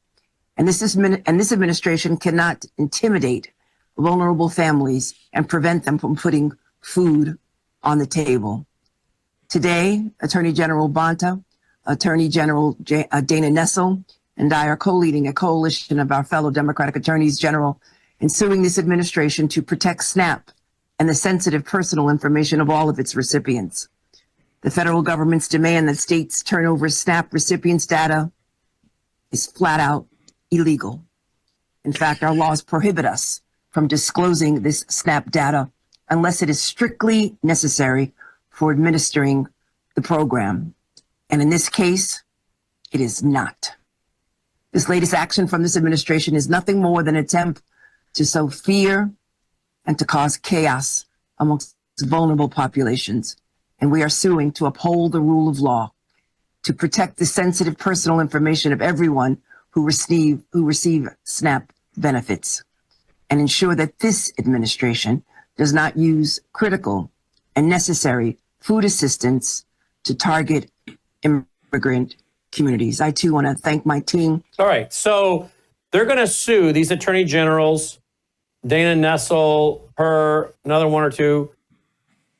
And this administration cannot intimidate vulnerable families and prevent them from putting food on the table. Today, Attorney General Bonta, Attorney General Dana Nessel, and I are co-leading a coalition of our fellow Democratic attorneys general in suing this administration to protect SNAP and the sensitive personal information of all of its recipients. The federal government's demand that states turn over SNAP recipients' data is flat out illegal. In fact, our laws prohibit us from disclosing this SNAP data unless it is strictly necessary for administering the program. And in this case, it is not. This latest action from this administration is nothing more than an attempt to sow fear and to cause chaos amongst vulnerable populations. And we are suing to uphold the rule of law, to protect the sensitive personal information of everyone who receive SNAP benefits, and ensure that this administration does not use critical and necessary food assistance to target immigrant communities. I too want to thank my team. All right, so they're going to sue these attorney generals, Dana Nessel, her, another one or two,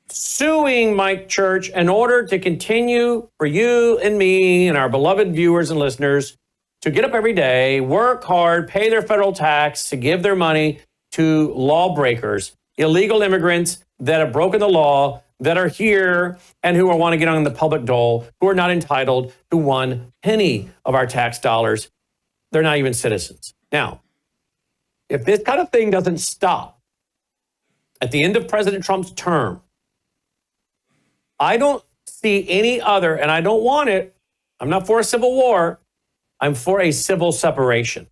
suing Mike Church in order to continue for you and me and our beloved viewers and listeners to get up every day, work hard, pay their federal tax, to give their money to lawbreakers, illegal immigrants that have broken the law, that are here and who want to get on the public dole, who are not entitled to 1 penny of our tax dollars. They're not even citizens. Now, if this kind of thing doesn't stop at the end of President Trump's term, I don't see any other, and I don't want it. I'm not for a civil war. I'm for a civil separation.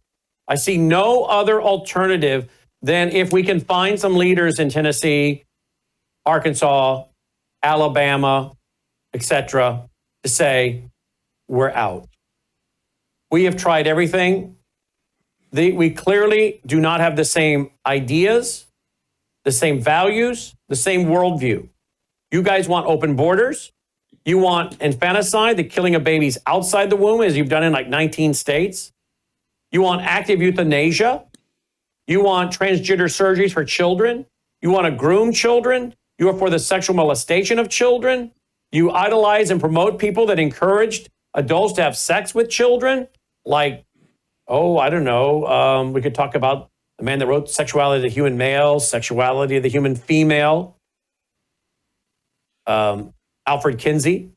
I see no other alternative than if we can find some leaders in Tennessee, Arkansas, Alabama, etc., to say, we're out. We have tried everything. We clearly do not have the same ideas, the same values, the same worldview. You guys want open borders. You want infanticide, the killing of babies outside the womb, as you've done in like 19 states. You want active euthanasia. You want transgender surgeries for children. You want to groom children. You are for the sexual molestation of children. You idolize and promote people that encouraged adults to have sex with children. Like, I don't know. We could talk about the man that wrote Sexuality of the Human Male, Sexuality of the Human Female. Alfred Kinsey,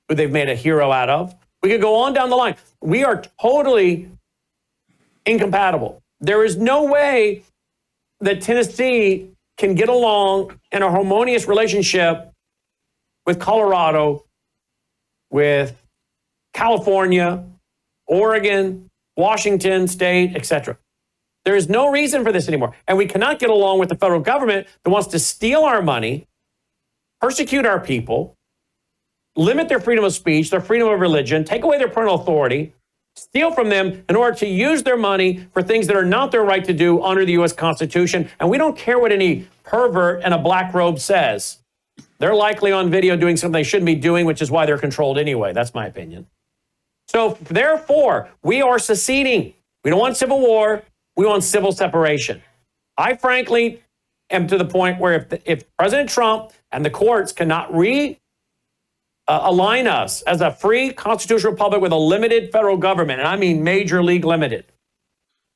who they've made a hero out of. We could go on down the line. We are totally incompatible. There is no way that Tennessee can get along in a harmonious relationship with Colorado, with California, Oregon, Washington State, etc. There is no reason for this anymore. And we cannot get along with the federal government that wants to steal our money, persecute our people, limit their freedom of speech, their freedom of religion, take away their parental authority, steal from them in order to use their money for things that are not their right to do under the U.S. Constitution. And we don't care what any pervert in a black robe says. They're likely on video doing something they shouldn't be doing, which is why they're controlled anyway. That's my opinion. So therefore, we are seceding. We don't want civil war. We want civil separation. I frankly am to the point where if President Trump and the courts cannot align us as a free constitutional republic with a limited federal government, and I mean major league limited,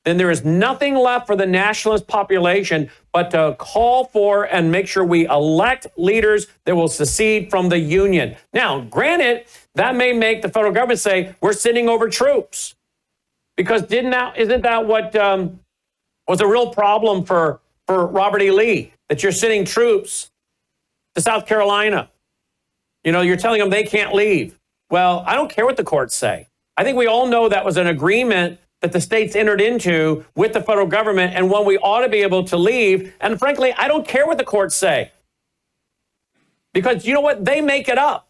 then there is nothing left for the nationalist population but to call for and make sure we elect leaders that will secede from the Union. Now, granted, that may make the federal government say, we're sending over troops. Because isn't that what was a real problem for Robert E. Lee, that you're sending troops to South Carolina? You know, you're telling them they can't leave. Well, I don't care what the courts say. I think we all know that was an agreement that the states entered into with the federal government and one we ought to be able to leave. And frankly, I don't care what the courts say. Because you know what? They make it up.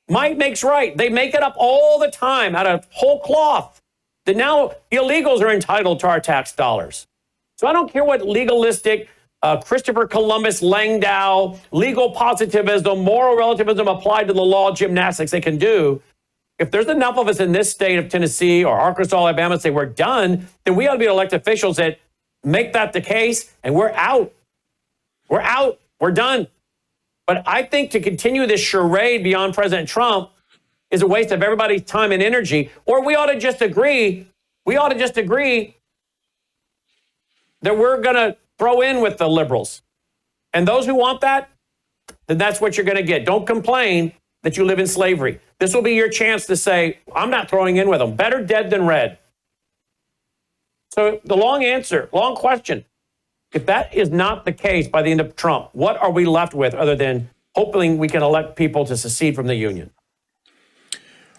Might makes right. They make it up all the time out of whole cloth that now illegals are entitled to our tax dollars. So I don't care what legalistic Christopher Columbus, Langdow, legal positivism, moral relativism applied to the law gymnastics they can do. If there's enough of us in this state of Tennessee or Arkansas, Alabama say we're done, then we ought to be elected officials that make that the case, and we're out. We're out. We're done. But I think to continue this charade beyond President Trump is a waste of everybody's time and energy. Or we ought to just agree. We ought to just agree that we're going to throw in with the liberals. And those who want that, then that's what you're going to get. Don't complain that you live in slavery. This will be your chance to say, I'm not throwing in with them. Better dead than red. So the long question, if that is not the case by the end of Trump, what are we left with other than hoping we can elect people to secede from the Union?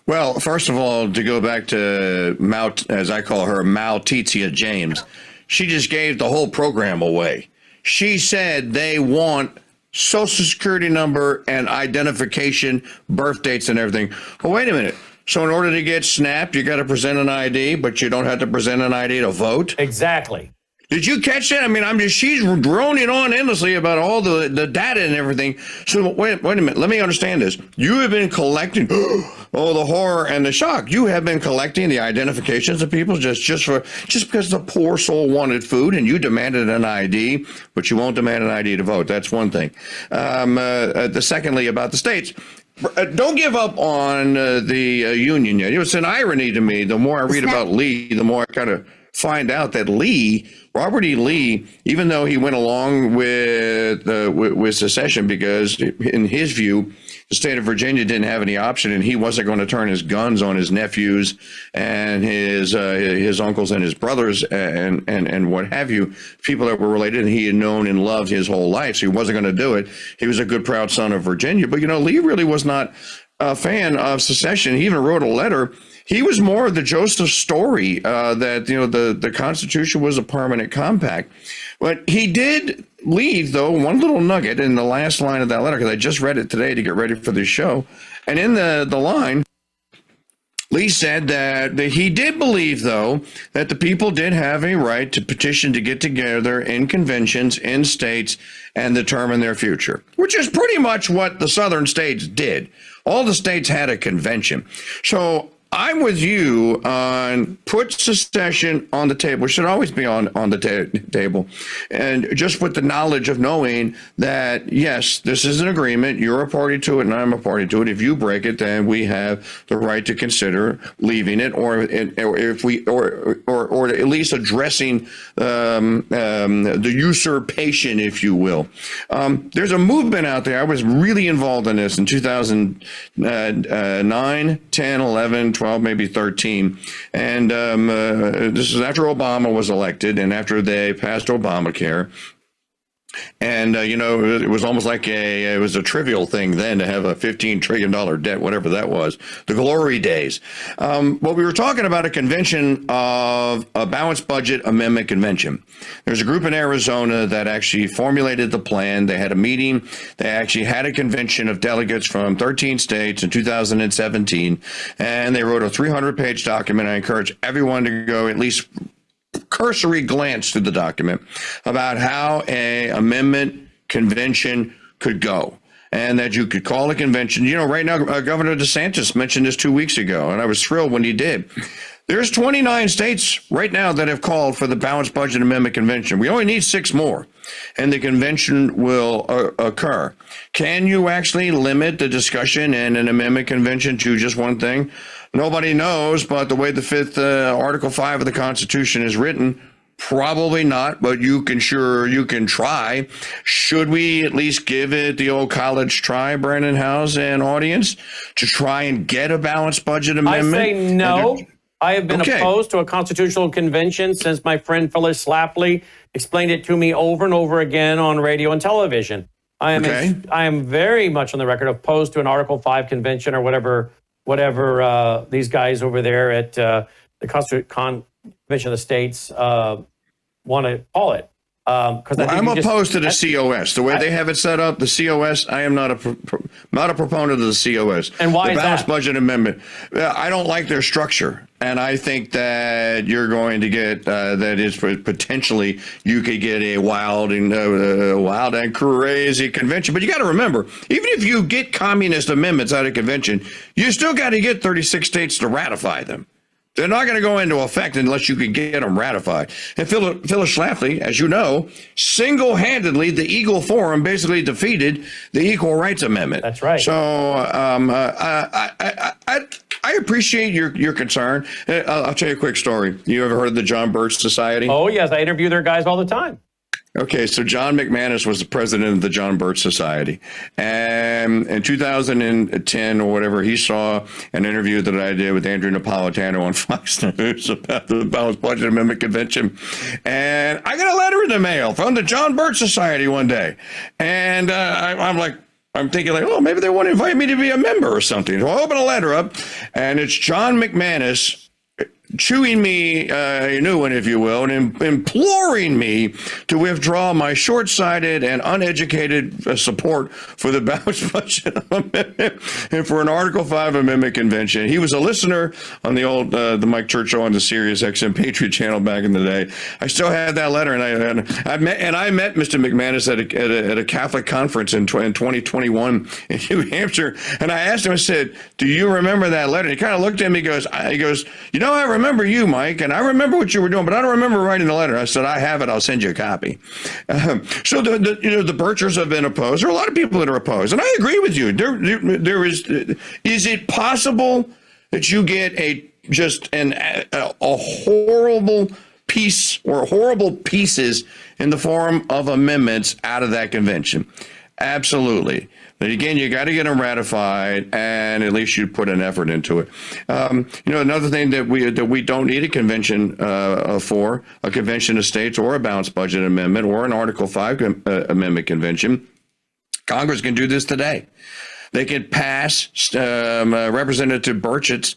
Well, first of all, to go back to as I call her, Maltizia James, she just gave the whole program away. She said they want Social Security number and identification, birth dates and everything. Well, wait a minute. So in order to get SNAP, you got to present an ID, but you don't have to present an ID to vote? Exactly. Did you catch that? I mean, she's droning on endlessly about all the data and everything. So wait a minute. Let me understand this. You have been collecting, the horror and the shock. You have been collecting the identifications of people just because the poor soul wanted food and you demanded an ID, but you won't demand an ID to vote. That's one thing. Secondly, about the states. Don't give up on the union yet. It's an irony to me. The more I read about Lee, the more I kind of find out that Robert E. Lee, even though he went along with secession because in his view, the state of Virginia didn't have any option and he wasn't going to turn his guns on his nephews and his uncles and his brothers and what have you, people that were related and he had known and loved his whole life. So he wasn't going to do it. He was a good, proud son of Virginia. But, Lee really was not a fan of secession. He even wrote a letter. He was more of the Joseph Story that, the Constitution was a permanent compact. But he did leave, though, one little nugget in the last line of that letter, because I just read it today to get ready for this show. And in the line, Lee said that he did believe, though, that the people did have a right to petition to get together in conventions in states and determine their future, which is pretty much what the southern states did. All the states had a convention. So I'm with you on put secession on the table. It should always be on the table. And just with the knowledge of knowing that, yes, this is an agreement. You're a party to it and I'm a party to it. If you break it, then we have the right to consider leaving it or at least addressing the usurpation, if you will. There's a movement out there. I was really involved in this in 2009, 10, 11, 12, maybe 13. And this is after Obama was elected and after they passed Obamacare. And, it was almost like it was a trivial thing then to have a $15 trillion debt, whatever that was, the glory days. But we were talking about a convention of a balanced budget amendment convention. There's a group in Arizona that actually formulated the plan. They had a meeting. They actually had a convention of delegates from 13 states in 2017, and they wrote a 300-page document. I encourage everyone to go at least cursory glance through the document about how a amendment convention could go and that you could call a convention. Right now, Governor DeSantis mentioned this 2 weeks ago, and I was thrilled when he did. There's 29 states right now that have called for the Balanced Budget Amendment Convention. We only need 6 more, and the convention will occur. Can you actually limit the discussion in an amendment convention to just one thing? Nobody knows, but the way the fifth Article 5 of the Constitution is written, probably not, but you can try. Should we at least give it the old college try, Brandon House and audience, to try and get a balanced budget amendment? I say no. I have been Okay. opposed to a constitutional convention since my friend Phyllis Schlafly explained it to me over and over again on radio and television. I am very much on the record opposed to an Article 5 convention or whatever these guys over there at the Convention of the States want to call it. I'm opposed to the COS. The way they have it set up, the COS, I am not a proponent of the COS. And why the is balanced that? budget amendment. I don't like their structure. And I think that you're going to get, that is potentially, you could get a wild and crazy convention. But you got to remember, even if you get communist amendments out of convention, you still got to get 36 states to ratify them. They're not going to go into effect unless you can get them ratified. And Phyllis Schlafly, as you know, single-handedly, the Eagle Forum basically defeated the Equal Rights Amendment. That's right. So I appreciate your concern. I'll tell you a quick story. You ever heard of the John Birch Society? Oh, yes. I interview their guys all the time. Okay, so John McManus was the president of the John Birch Society. And in 2010 or whatever, he saw an interview that I did with Andrew Napolitano on Fox News about the Balanced Budget Amendment Convention. And I got a letter in the mail from the John Birch Society one day. And I'm thinking like, oh, maybe they want to invite me to be a member or something. So I open a letter up, and it's John McManus chewing me a new one, if you will, and imploring me to withdraw my short-sighted and uneducated support for the balanced budget amendment and for an Article 5 amendment convention. He was a listener on the old the Mike Churchill on the Sirius XM Patriot channel back in the day. I still had that letter, and I met Mr. McManus at a Catholic conference in 2021 in New Hampshire, and I asked him, I said, "Do you remember that letter?" And he kind of looked at me, he goes, "You know, I remember you, Mike, and I remember what you were doing, but I don't remember writing the letter." I said, "I have it. I'll send you a copy." So the Birchers have been opposed. There are a lot of people that are opposed, and I agree with you. There is it possible that you get a horrible piece or horrible pieces in the form of amendments out of that convention? Absolutely. But again, you got to get them ratified, and at least you put an effort into it. Another thing that we don't need a convention for, a convention of states or a balanced budget amendment or an Article 5 amendment convention. Congress can do this today. They can pass Representative Burchett's,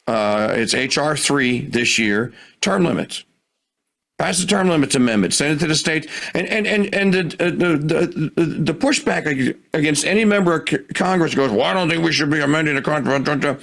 it's H.R. 3 this year, term limits. Pass the term limits amendment, send it to the state, and the pushback against any member of Congress goes, "Well, I don't think we should be amending the Constitution."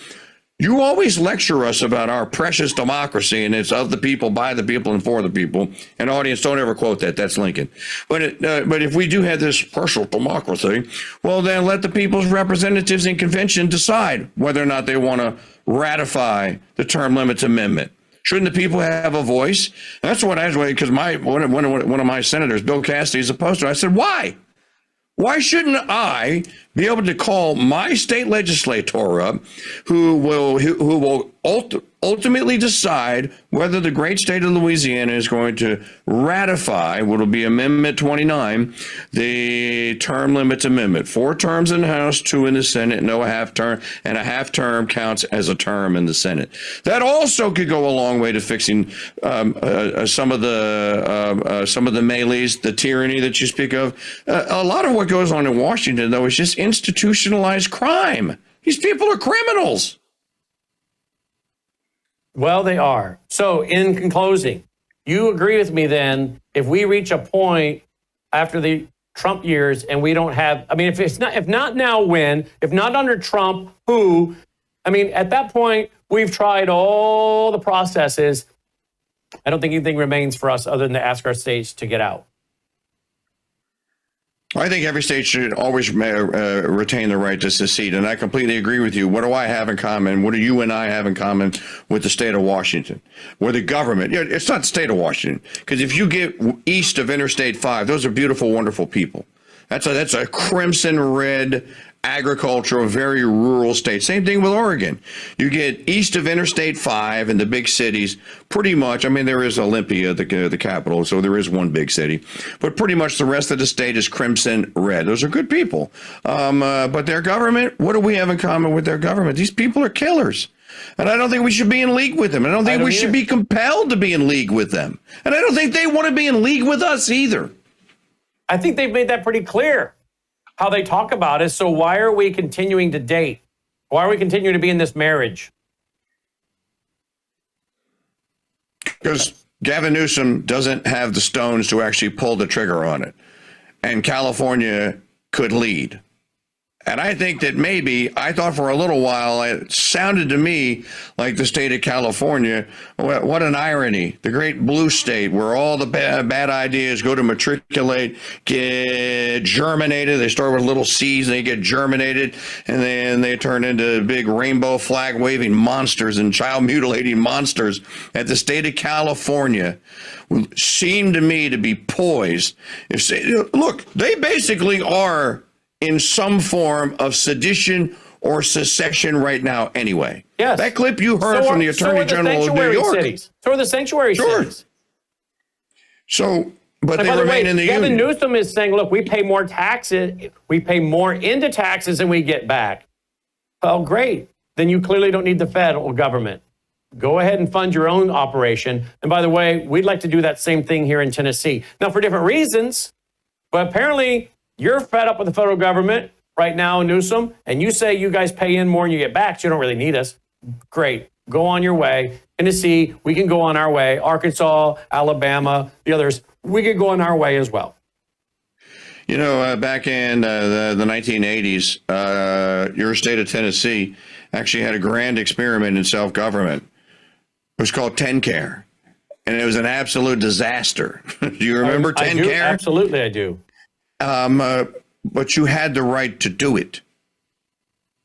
You always lecture us about our precious democracy, and it's of the people, by the people, and for the people. And audience, don't ever quote that. That's Lincoln. But if we do have this partial democracy, well, then let the people's representatives in convention decide whether or not they want to ratify the term limits amendment. Shouldn't the people have a voice? That's what I was waiting, because one of my senators, Bill Cassidy, is opposed to it. I said, why? Why shouldn't I be able to call my state legislator up, who will ultimately decide whether the great state of Louisiana is going to ratify what will be Amendment 29, the term limits amendment? 4 terms in the House, 2 in the Senate, no half term, and a half term counts as a term in the Senate. That also could go a long way to fixing some of the melees, the tyranny that you speak of. A lot of what goes on in Washington, though, is just institutionalized crime. These people are criminals. Well, they are. So in closing, you agree with me then, if we reach a point after the Trump years and we don't have, if not now, when? If not under Trump, who? At that point, we've tried all the processes. I don't think anything remains for us other than to ask our states to get out. I think every state should always retain the right to secede, and I completely agree with you. What do I have in common? What do you and I have in common with the state of Washington? Where the government, it's not the state of Washington, because if you get east of Interstate 5, those are beautiful, wonderful people. That's a crimson red agricultural, very rural state. Same thing with Oregon. You get east of Interstate 5 and the big cities, pretty much. I mean, there is Olympia, the capital, so there is one big city. But pretty much the rest of the state is crimson red. Those are good people. But their government, what do we have in common with their government? These people are killers. And I don't think we should be in league with them. I don't think we should be compelled to be in league with them. And I don't think they want to be in league with us either. I think they've made that pretty clear, how they talk about it. So why are we continuing to date? Why are we continuing to be in this marriage? Because Gavin Newsom doesn't have the stones to actually pull the trigger on it. And California could lead. And I think that maybe, I thought for a little while, it sounded to me like the state of California, what an irony, the great blue state where all the bad ideas go to matriculate, get germinated. They start with little seeds, and they get germinated, and then they turn into big rainbow flag waving monsters and child mutilating monsters. At the state of California seemed to me to be poised. Look, they basically are in some form of sedition or secession right now anyway. Yes. That clip you heard from the Attorney General of New York. Cities. So are the sanctuary cities. So, but and they remain in the Gavin union. Newsom is saying, look, we pay more taxes, we pay more into taxes than we get back. Well, great. Then you clearly don't need the federal government. Go ahead and fund your own operation. And by the way, we'd like to do that same thing here in Tennessee. Now, for different reasons, but apparently you're fed up with the federal government right now, Newsom, and you say you guys pay in more and you get back, so you don't really need us. Great. Go on your way. Tennessee, we can go on our way. Arkansas, Alabama, the others, we can go on our way as well. You know, back in the 1980s, your state of Tennessee actually had a grand experiment in self-government. It was called TennCare, and it was an absolute disaster. Do you remember TennCare? Absolutely, I do. But you had the right to do it.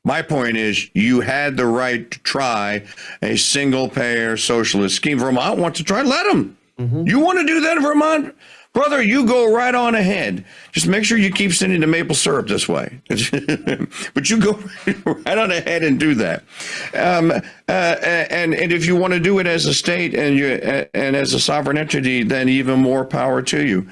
My point is, you had the right to try a single-payer socialist scheme. Vermont wants to try. Let them. Mm-hmm. You want to do that in Vermont? Brother, you go right on ahead. Just make sure you keep sending the maple syrup this way. But you go right on ahead and do that. And if you want to do it as a state and as a sovereign entity, then even more power to you.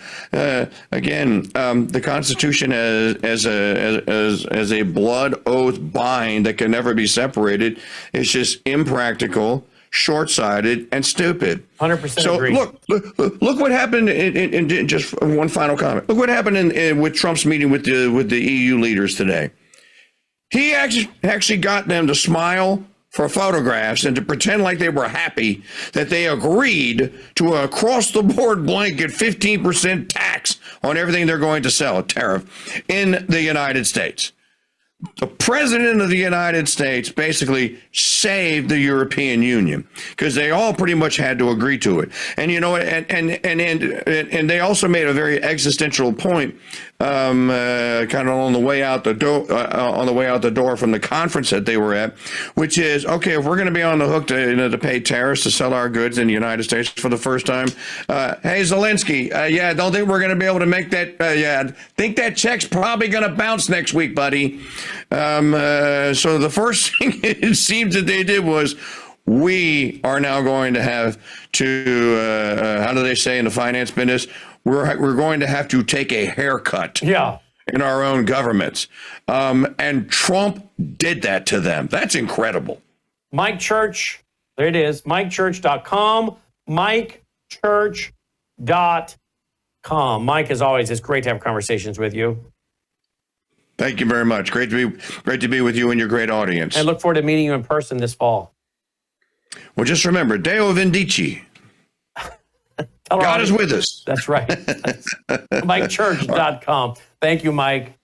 Again, the Constitution as a blood oath bind that can never be separated is just impractical, short-sighted, and stupid. 100% agree. Look what happened in just one final comment. Look what happened with Trump's meeting with the EU leaders today. He actually got them to smile for photographs and to pretend like they were happy that they agreed to a across-the-board blanket 15% tax on everything they're going to sell, a tariff, in the United States. The president of the United States basically saved the European Union because they all pretty much had to agree to it. And you know, and they also made a very existential point, kind of on the way out the door from the conference that they were at, which is, okay, if we're going to be on the hook to pay tariffs to sell our goods in the United States for the first time, hey Zelensky, don't think we're going to be able to make that. Think that check's probably going to bounce next week, buddy. So the first thing it seems that they did was, we are now going to have to, how do they say in the finance business? We're going to have to take a haircut. Yeah. In our own governments. And Trump did that to them. That's incredible. Mike Church, there it is, MikeChurch.com, MikeChurch.com. Mike, as always, it's great to have conversations with you. Thank you very much. Great to be with you and your great audience. I look forward to meeting you in person this fall. Well, just remember, Deo Vindici. God is with us. That's right. MikeChurch.com. Thank you, Mike.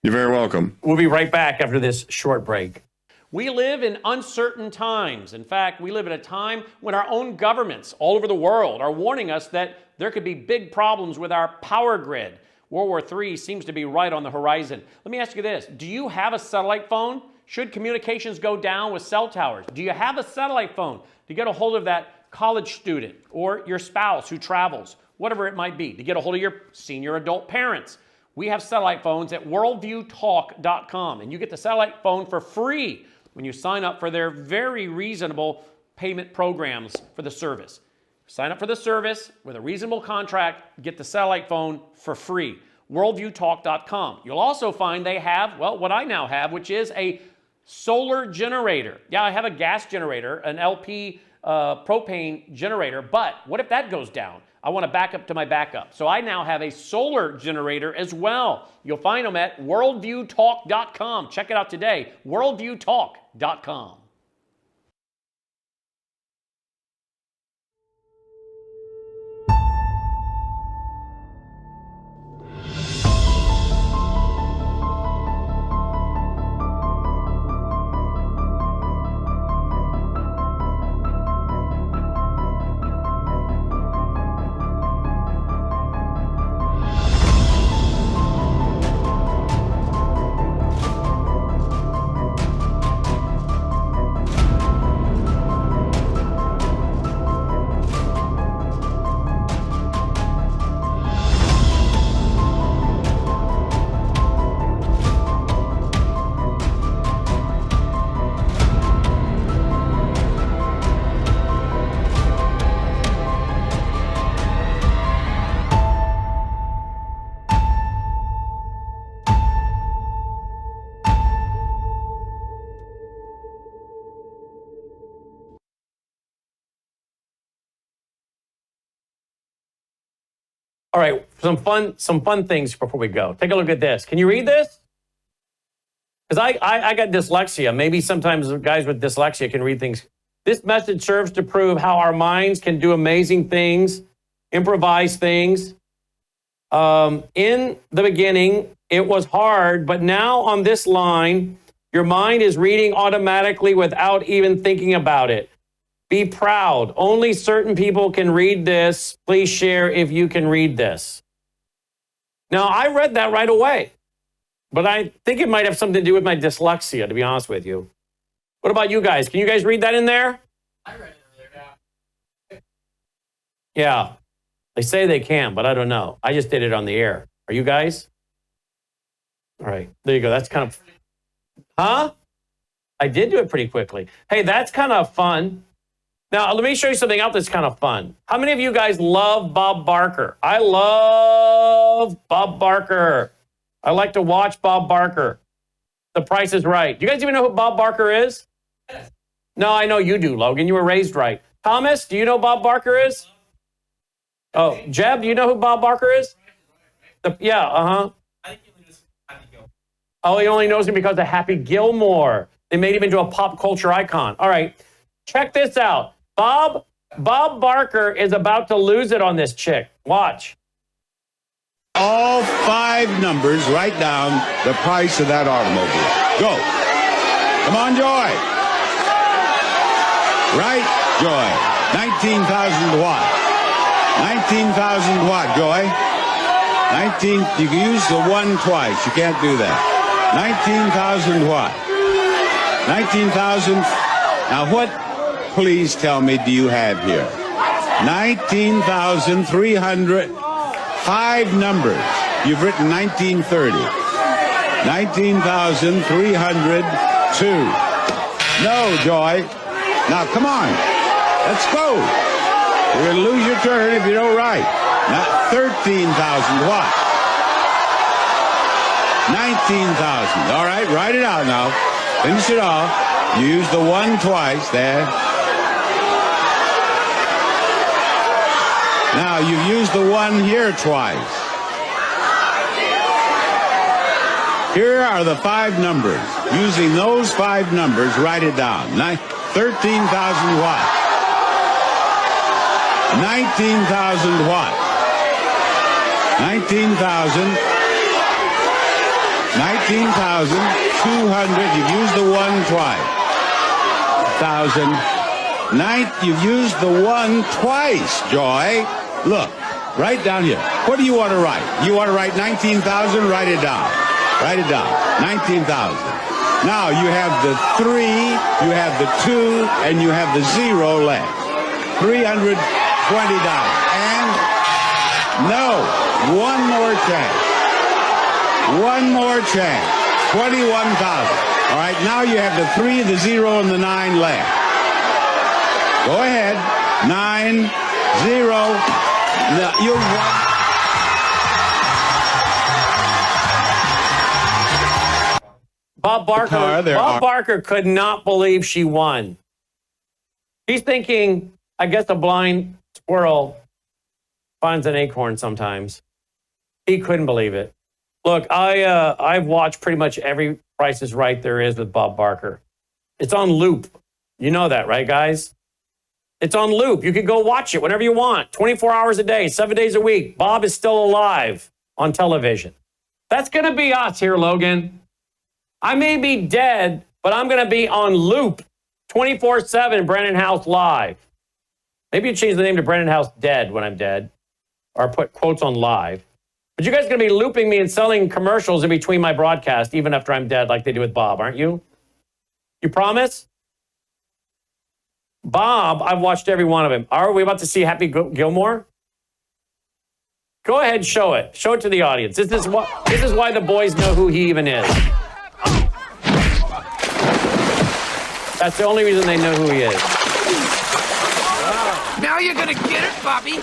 You're very welcome. We'll be right back after this short break. We live in uncertain times. In fact, we live at a time when our own governments all over the world are warning us that there could be big problems with our power grid. World War III seems to be right on the horizon. Let me ask you this. Do you have a satellite phone? Should communications go down with cell towers? Do you have a satellite phone to get a hold of that college student or your spouse who travels, whatever it might be, to get a hold of your senior adult parents? We have satellite phones at worldviewtalk.com, and you get the satellite phone for free when you sign up for their very reasonable payment programs for the service. Sign up for the service with a reasonable contract, get the satellite phone for free. Worldviewtalk.com. You'll also find they have, well, what I now have, which is a solar generator. Yeah, I have a gas generator, an LP propane generator, but what if that goes down? I want to back up to my backup. So I now have a solar generator as well. You'll find them at worldviewtalk.com. Check it out today, worldviewtalk.com. All right, some fun things before we go. Take a look at this. Can you read this? Because I got dyslexia. Maybe sometimes guys with dyslexia can read things. This message serves to prove how our minds can do amazing things, improvise things. In the beginning, it was hard, but now on this line, your mind is reading automatically without even thinking about it. Be proud. Only certain people can read this. Please share if you can read this. Now, I read that right away, but I think it might have something to do with my dyslexia, to be honest with you. What about you guys? Can you guys read that in there? I read it earlier, yeah. Yeah, they say they can, but I don't know. I just did it on the air. Are you guys? All right, there you go. That's kind of, huh? I did do it pretty quickly. Hey, that's kind of fun. Now, let me show you something else that's kind of fun. How many of you guys love Bob Barker? I love Bob Barker. I like to watch Bob Barker. The Price is Right. Do you guys even know who Bob Barker is? Yes. No, I know you do, Logan. You were raised right. Thomas, do you know who Bob Barker is? Oh, Jeb, do you know who Bob Barker is? Yeah, uh-huh. I think you only just have to go. Oh, he only knows him because of Happy Gilmore. They made him into a pop culture icon. All right, check this out. Bob Barker is about to lose it on this chick. Watch. All 5 numbers, write down the price of that automobile. Go. Come on, Joy. Right, Joy. 19,000 watt. 19,000 watt, Joy. 19, you can use the 1 twice. You can't do that. 19,000 watt. 19,000. Now what, please tell me, do you have here? 19,300. 5 numbers. You've written 1930. 19,302. No, Joy. Now, come on. Let's go. You're going to lose your turn if you don't write. Now, 13,000 what? 19,000. All right, write it out now. Finish it off. You use the 1 twice there. Now, you've used the 1 here twice. Here are the 5 numbers. Using those 5 numbers, write it down. 13,000 watt. 19,000 watt. 19,000. 19,200. You've used the 1 twice. 1,000. You've used the 1 twice, Joy. Look, write down here. What do you want to write? You want to write 19,000? Write it down. Write it down. 19,000. Now you have the 3, you have the 2, and you have the 0 left. $320. And no, 1 more chance. One more chance. 21,000. All right, now you have the 3, the 0, and the 9 left. Go ahead. 9, 0. No, you won. Bob Barker could not believe she won. He's thinking, I guess a blind squirrel finds an acorn sometimes. He couldn't believe it. Look, I've watched pretty much every Price is Right there is with Bob Barker. It's on loop. You know that, right, guys? It's on loop. You can go watch it whenever you want, 24 hours a day, 7 days a week. Bob is still alive on television. That's going to be us here, Logan. I may be dead, but I'm going to be on loop 24/7, Brennan House Live. Maybe you change the name to Brennan House Dead when I'm dead, or put quotes on live. But you guys are going to be looping me and selling commercials in between my broadcast, even after I'm dead, like they do with Bob, aren't you? You promise? Bob, I've watched every one of them. Are we about to see Happy Gilmore? Go ahead, show it. Show it to the audience. This is why the boys know who he even is. That's the only reason they know who he is. Now you're gonna get it, Bobby.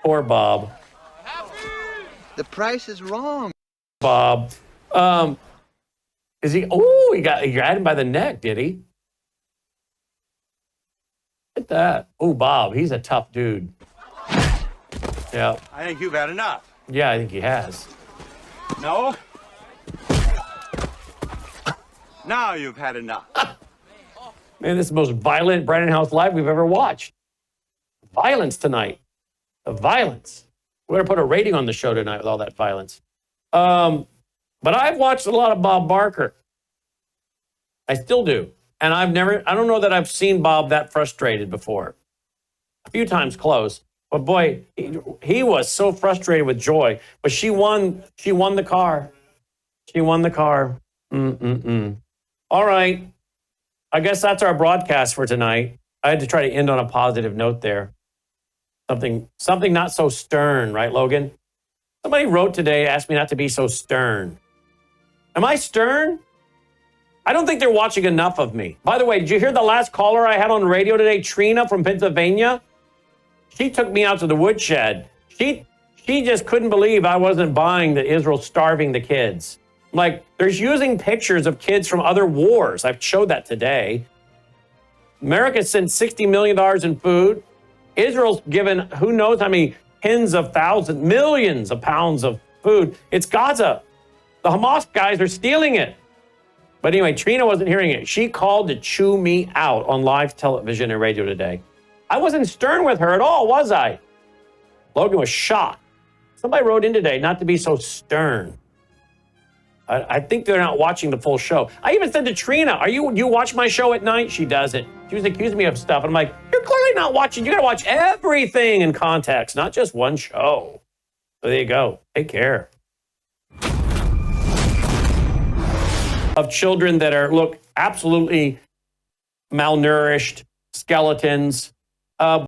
Poor Bob. The price is wrong. Bob. Is he? Oh, he grabbed him by the neck, did he? Look at that. Oh, Bob, he's a tough dude. Yeah. I think you've had enough. Yeah, I think he has. No? Now you've had enough. Man, this is the most violent Brennan House Live we've ever watched. Violence tonight. The violence. We're going to put a rating on the show tonight with all that violence. But I've watched a lot of Bob Barker. I still do. And I don't know that I've seen Bob that frustrated before. A few times close. But boy, he was so frustrated with Joy. But she won the car. She won the car. All right. I guess that's our broadcast for tonight. I had to try to end on a positive note there. Something not so stern, right, Logan? Somebody wrote today, asked me not to be so stern. Am I stern? I don't think they're watching enough of me. By the way, did you hear the last caller I had on radio today, Trina from Pennsylvania? She took me out to the woodshed. She just couldn't believe I wasn't buying that Israel's starving the kids. Like, there's using pictures of kids from other wars. I've showed that today. America sent $60 million in food. Israel's given who knows how many tens of thousands, millions of pounds of food. It's Gaza. The Hamas guys are stealing it. But anyway, Trina wasn't hearing it. She called to chew me out on live television and radio today. I wasn't stern with her at all, was I? Logan was shocked. Somebody wrote in today not to be so stern. I think they're not watching the full show. I even said to Trina, you watch my show at night? She doesn't. She was accusing me of stuff. And I'm like, you're clearly not watching. You got to watch everything in context, not just one show. So there you go. Take care. Of children that are, look, absolutely malnourished, skeletons.